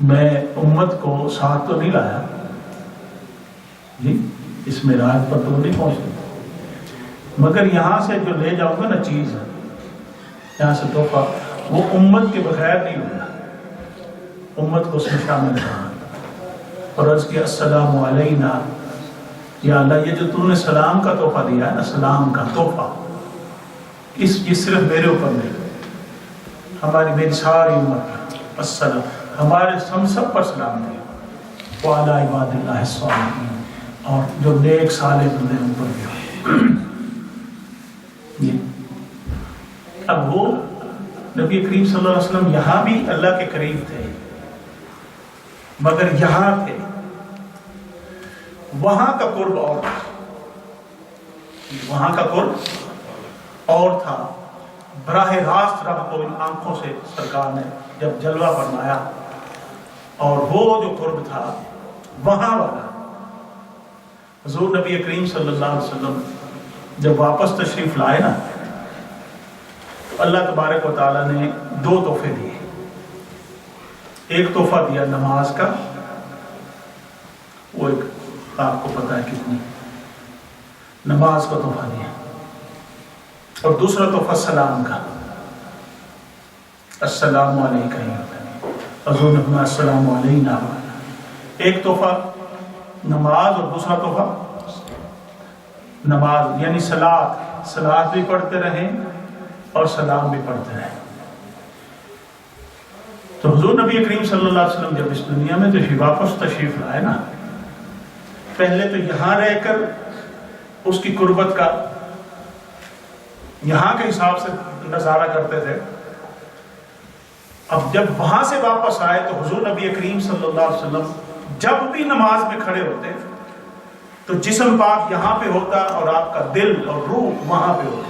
میں امت کو ساتھ تو نہیں لایا جی, اس معراج پر تو نہیں پہنچتے, مگر یہاں سے جو لے جاؤں گا نا چیز, یہاں سے تحفہ, وہ امت کے بغیر نہیں ہوگا, امت کو اس میں شامل کرنا. اور عرض کیا السلام علینا, یا اللہ یہ جو تو نے سلام کا تحفہ دیا ہے نا, سلام کا تحفہ, یہ صرف میرے اوپر نہیں, میری ساری امت پر السلام, ہمارے ہم سب پر سلام دیا. وعلی عباد اللہ الصالحین, اور جو نیک صالح بندے ان پر بھی. اب وہ نبی کریم صلی اللہ علیہ وسلم یہاں بھی اللہ کے قریب تھے, مگر یہاں تھے, وہاں کا قرب اور تھا, وہاں کا قرب اور تھا. براہ راست رب کو ان آنکھوں سے سرکار نے جب جلوہ فرمایا, اور وہ جو قرب تھا وہاں والا. حضور نبی کریم صلی اللہ علیہ وسلم جب واپس تشریف لائے نا, تو اللہ تبارک و تعالیٰ نے 2 تحفے دیے. ایک تحفہ دیا نماز کا, وہ ایک آپ کو پتہ ہے کتنی, نماز کا تحفہ دیا, اور دوسرا تحفہ سلام کا, السلام علیکہ, حضور نے فرمایا السلام علینا. ایک تحفہ نماز اور دوسرا تحفہ نماز یعنی صلاۃ بھی پڑھتے رہیں اور سلام بھی پڑھتے رہے۔ تو حضور نبی کریم صلی اللہ علیہ وسلم جب اس دنیا میں واپس تشریف لائے نا، پہلے تو یہاں رہ کر اس کی قربت کا یہاں کے حساب سے نظارہ کرتے تھے۔ اب جب وہاں سے واپس آئے تو حضور نبی کریم صلی اللہ علیہ وسلم جب بھی نماز میں کھڑے ہوتے تو جسم پاک یہاں پہ ہوتا اور آپ کا دل اور روح وہاں پہ ہوتا،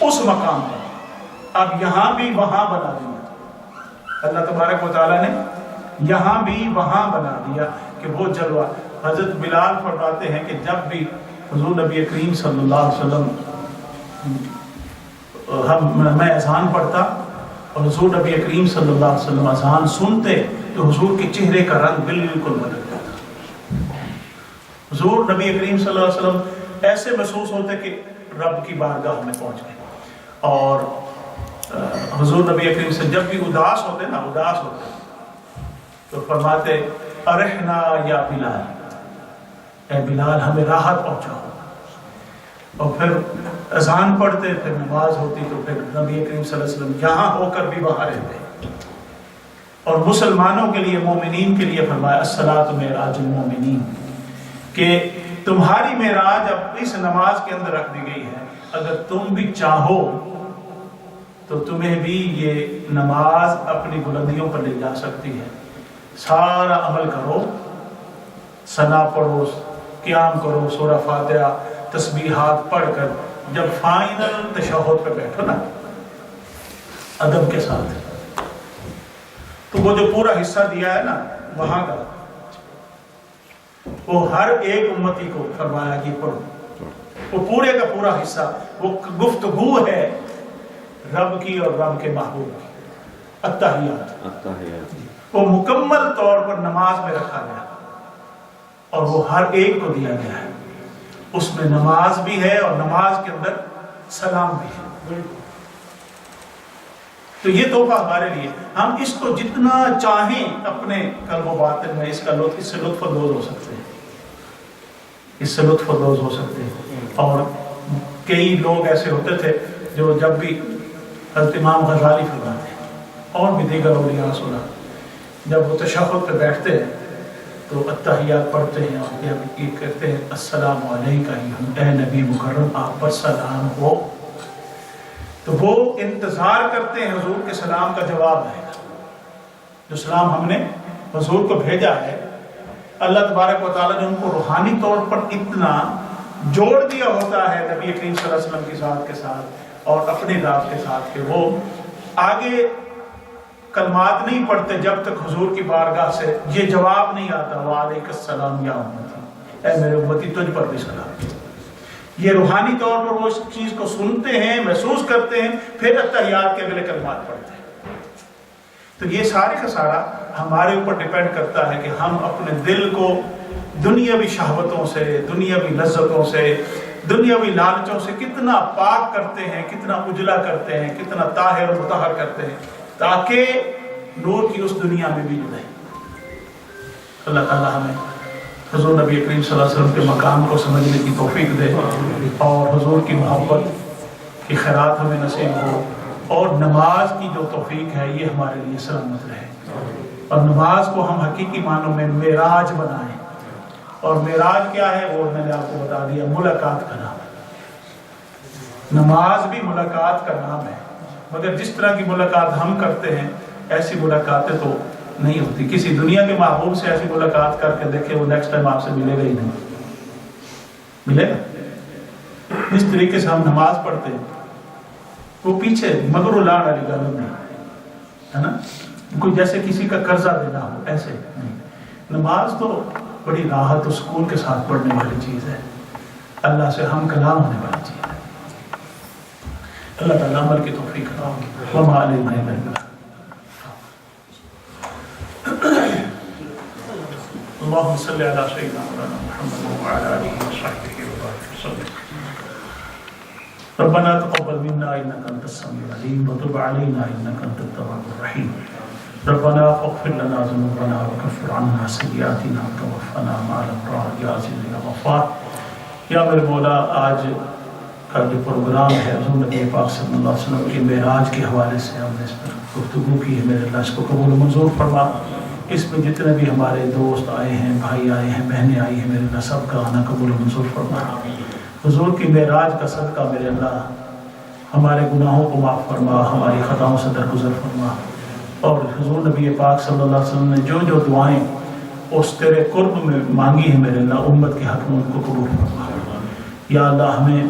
اس مقام پر۔ اب یہاں بھی وہاں بنا دیا اللہ تبارک و تعالیٰ نے، یہاں بھی وہاں بنا دیا کہ وہ جلوہ۔ حضرت بلال فرماتے ہیں کہ جب بھی حضور نبی کریم صلی اللہ علیہ وسلم میں اذان پڑھتا اور حضور نبی کریم صلی اللہ علیہ وسلم اذان سنتے تو حضور کے چہرے کا رنگ بالکل بدل جاتا۔ حضور نبی کریم صلی اللہ علیہ وسلم ایسے محسوس ہوتے کہ رب کی بارگاہ میں پہنچ گئے۔ اور حضور نبی کریم سے جب بھی اداس ہوتے تو فرماتے ارحنا یا بلال، اے بلال ہمیں راحت پہنچاؤ۔ اور پھر اذان پڑھتے، پھر نماز ہوتی تو پھر نبی کریم صلی اللہ علیہ وسلم یہاں ہو کر بھی وہاں رہتے۔ اور مسلمانوں کے لیے، مومنین کے لیے فرمایا الصلاۃ معراج المومنین، کہ تمہاری معراج اب اس نماز کے اندر رکھ دی گئی ہے، اگر تم بھی چاہو تو تمہیں بھی یہ نماز اپنی بلندیوں پر لے جا سکتی ہے۔ سارا عمل کرو، ثنا پڑھو، قیام کرو، سورہ فاتحہ، تسبیحات پڑھ کر جب فائنل تشہد پہ بیٹھو نا ادب کے ساتھ، تو وہ جو پورا حصہ دیا ہے نا وہاں کا، وہ ہر ایک امتی کو فرمایا کہ پڑھو، وہ پورے کا پورا حصہ، وہ گفتگو ہے رب کی اور رب کے محبوب کی، التحیات، وہ مکمل طور پر نماز میں رکھا گیا اور وہ ہر ایک کو دیا گیا ہے۔ اس میں نماز بھی ہے اور نماز کے اندر سلام بھی ہے۔ تو یہ تحفہ ہمارے لیے، ہم اس کو جتنا چاہیں اپنے قلب و باطن میں اس سے لطف اندوز ہو سکتے ہیں، اس سے لطف اندوز ہو سکتے ہیں۔ اور کئی لوگ ایسے ہوتے تھے جو جب بھی حضرت امام غزالی فرماتے ہیں اور بھی دیگر اولیاء سنا، جب وہ تشہد پہ بیٹھتے ہیں تو التحیات پڑھتے ہیں اور یہ کہتے ہیں السلام علیکہ اے نبی مکرم، آپ پر سلام ہو، تو وہ انتظار کرتے ہیں حضور کے سلام کا جواب آئے گا۔ جو سلام ہم نے حضور کو بھیجا ہے، اللہ تبارک و تعالیٰ نے ان کو روحانی طور پر اتنا جوڑ دیا ہوتا ہے نبی کریم صلی اللہ علیہ وسلم کی ذات کے ساتھ اور اپنی ذات کے ساتھ، کہ وہ آگے کلمات نہیں پڑھتے جب تک حضور کی بارگاہ سے یہ جواب نہیں آتا وعلیک السلام یا امتی، اے میرے امتی تجھ پر بھی سلام۔ یہ روحانی طور پر وہ اس چیز کو سنتے ہیں، محسوس کرتے ہیں، پھر التحیات کے اگلے کلمات پڑھتے ہیں۔ تو یہ سارے کا سارا ہمارے اوپر ڈیپینڈ کرتا ہے کہ ہم اپنے دل کو دنیاوی شہوتوں سے، دنیاوی لذتوں سے، دنیاوی لالچوں سے کتنا پاک کرتے ہیں، کتنا اجلا کرتے ہیں، کتنا طاہر و مطہر کرتے ہیں، تاکہ نور کی اس دنیا میں بھی جڑیں۔ اللہ تعالیٰ ہمیں حضور نبی کریم صلی اللہ علیہ وسلم کے مقام کو سمجھنے کی توفیق دے اور حضور کی محبت کی خیرات ہمیں نصیب ہو، اور نماز کی جو توفیق ہے یہ ہمارے لیے سلامت رہے، اور نماز کو ہم حقیقی معنوں میں معراج بنائیں۔ اور معراج کیا ہے وہ میں نے آپ کو بتا دیا، ملاقات کا نام ہے۔ نماز بھی ملاقات کا نام ہے، مگر جس طرح کی ملاقات ہم کرتے ہیں ایسی ملاقاتیں تو نہیں ہوتی۔ کسی دنیا کے محبوب سے ایسی ملاقات کر کے دیکھیں، وہ نیکسٹ ٹائم آپ سے ملے گا ہی نہیں، ملے گا؟ جس طریقے سے ہم نماز پڑھتے ہیں وہ پیچھے مگر الاڑ والی گل نہیں ہے نا، کوئی جیسے کسی کا قرضہ دینا ہو ایسے نہیں۔ نماز تو بڑی راحت و سکون کے ساتھ پڑھنے والی چیز ہے، اللہ سے ہم کلام ہونے والی چیز ہے۔ اللہ تعالیٰ عمل کی توفیق عطا وما علینا الا البلاغ۔ اللهم صل على سيدنا محمد وعلى آله وصحبه وبارك وسلم۔ ربنا تقبل منا إنك أنت السميع العليم وتب علينا إنك أنت التواب الرحيم۔ ربنا اغفر لنا ذنوبنا وكفر عنا سيئاتنا وتوفنا مع الأبرار يا عزيز يا غفار۔ یا میرے مولا، آج کا جو پروگرام ہے حضور نبی پاک صلی اللہ علیہ وسلم کے معراج کے حوالے سے ہم نے اس پر گفتگو کی ہے، میرے اللہ اس کو قبول و منظور فرما۔ اس میں جتنے بھی ہمارے دوست آئے ہیں، بھائی آئے ہیں، بہنیں آئی ہیں، میرے اللہ سب کا آنا قبول و منظور فرما۔ حضور کی معراج کا صدقہ میرے اللہ ہمارے گناہوں کو معاف فرما، ہماری خطاؤں سے درگزر فرما، اور حضور نبی پاک صلی اللہ علیہ وسلم نے جو جو دعائیں اس تیرے قرب میں مانگی ہیں میرے اللہ امت کے حق میں ان کو قبول فرما۔ یا اللہ ہمیں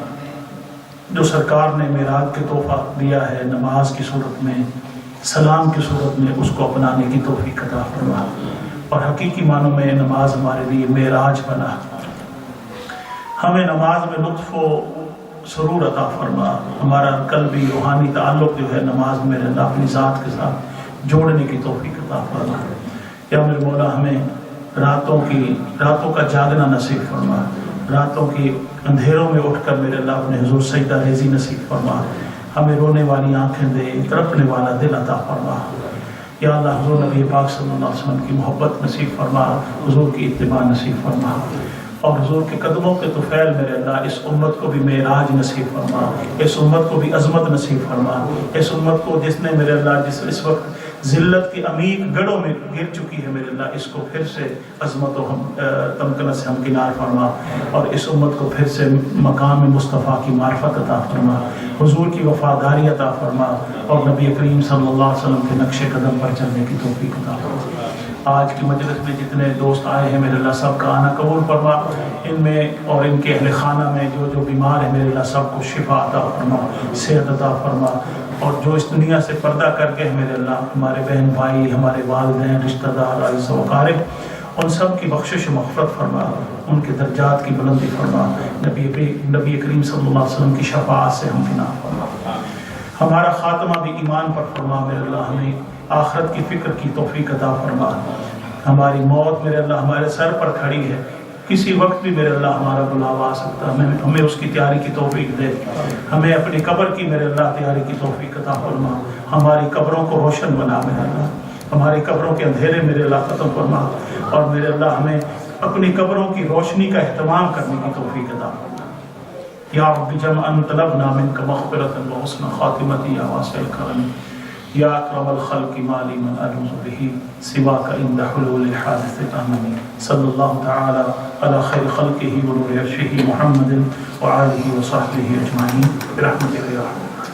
جو سرکار نے معراج کے تحفہ دیا ہے نماز کی صورت میں، سلام کی صورت میں، اس کو اپنانے کی توفیق عطا فرما، اور حقیقی معنوں میں نماز ہمارے لیے معراج بنا۔ ہمیں نماز میں لطف و سرور عطا فرما، ہمارا قلبی روحانی تعلق جو ہے نماز میں اللہ اپنی ذات کے ساتھ جوڑنے کی توفیق عطا فرما۔ یا میرے مولا ہمیں راتوں کا جاگنا نصیب فرما، راتوں کی اندھیروں میں اٹھ کر میرے اللہ اپنے حضور سجدہ ریزی نصیب فرما، ہمیں رونے والی آنکھیں دے، تڑپنے والا دل عطا فرما۔ یا اللہ حضور نبی پاک صلی اللہ علیہ وسلم کی محبت نصیب فرما، حضور کی اتباع نصیب فرما، اور حضور کے قدموں کے طفیل میرے اللہ اس امت کو بھی معراج نصیب فرما، اس امت کو بھی عظمت نصیب فرما، اس امت کو جس نے میرے اللہ اس وقت ذلت کی عمیق گڑھوں میں گر چکی ہے میرے اللہ اس کو پھر سے عظمت و تمکنت سے ہمکنار فرما، اور اس امت کو پھر سے مقام مصطفیٰ کی معرفت عطا فرما، حضور کی وفاداری عطا فرما، اور نبی کریم صلی اللہ علیہ وسلم کے نقش قدم پر چلنے کی توفیق عطا فرما۔ آج کی مجلس میں جتنے دوست آئے ہیں میرے اللہ سب کا آنا قبول فرما، ان میں اور ان کے اہل خانہ میں جو بیمار ہیں میرے اللہ سب کو شفا عطا فرما، صحت عطا فرما، اور جو اس دنیا سے پردہ کر کے میرے اللہ ہمارے بہن بھائی، ہمارے والدین، رشتہ دار، عزیز و اقارب، ان سب کی بخشش و مغفرت فرما، ان کے درجات کی بلندی فرما، نبی کریم صلی اللہ علیہ وسلم کی شفاعت سے ہمکنار فرما۔ ہمارا خاتمہ بھی ایمان پر فرما میرے اللہ، ہمیں آخرت کی فکر کی توفیق عطا فرما۔ ہماری موت میرے اللہ ہمارے سر پر کھڑی ہے، کسی وقت بھی میرے اللہ ہمارا بلاوا آ سکتا ہے، ہمیں اس کی تیاری کی توفیق دے، ہمیں اپنی قبر کی میرے اللہ تیاری کی توفیق عطا فرما، ہماری قبروں کو روشن بنا میرے اللہ، ہماری قبروں کے اندھیرے میرے اللہ ختم فرما، اور میرے اللہ ہمیں اپنی قبروں کی روشنی کا اہتمام کرنے کی توفیق عطا فرما۔ یا رب جمعاً طلبنا منک مغفرۃ و حسن خاتمۃ یا واسع الکرم، یا اکرم الخلق ما لی من الوذ بہ سواک عند حلول الحادث آمین۔ صلی اللہ تعالی علی خیر خلقہ ونور عرشہ محمد وآلہ وصحبہ اجمعین برحمتک یا رحمن۔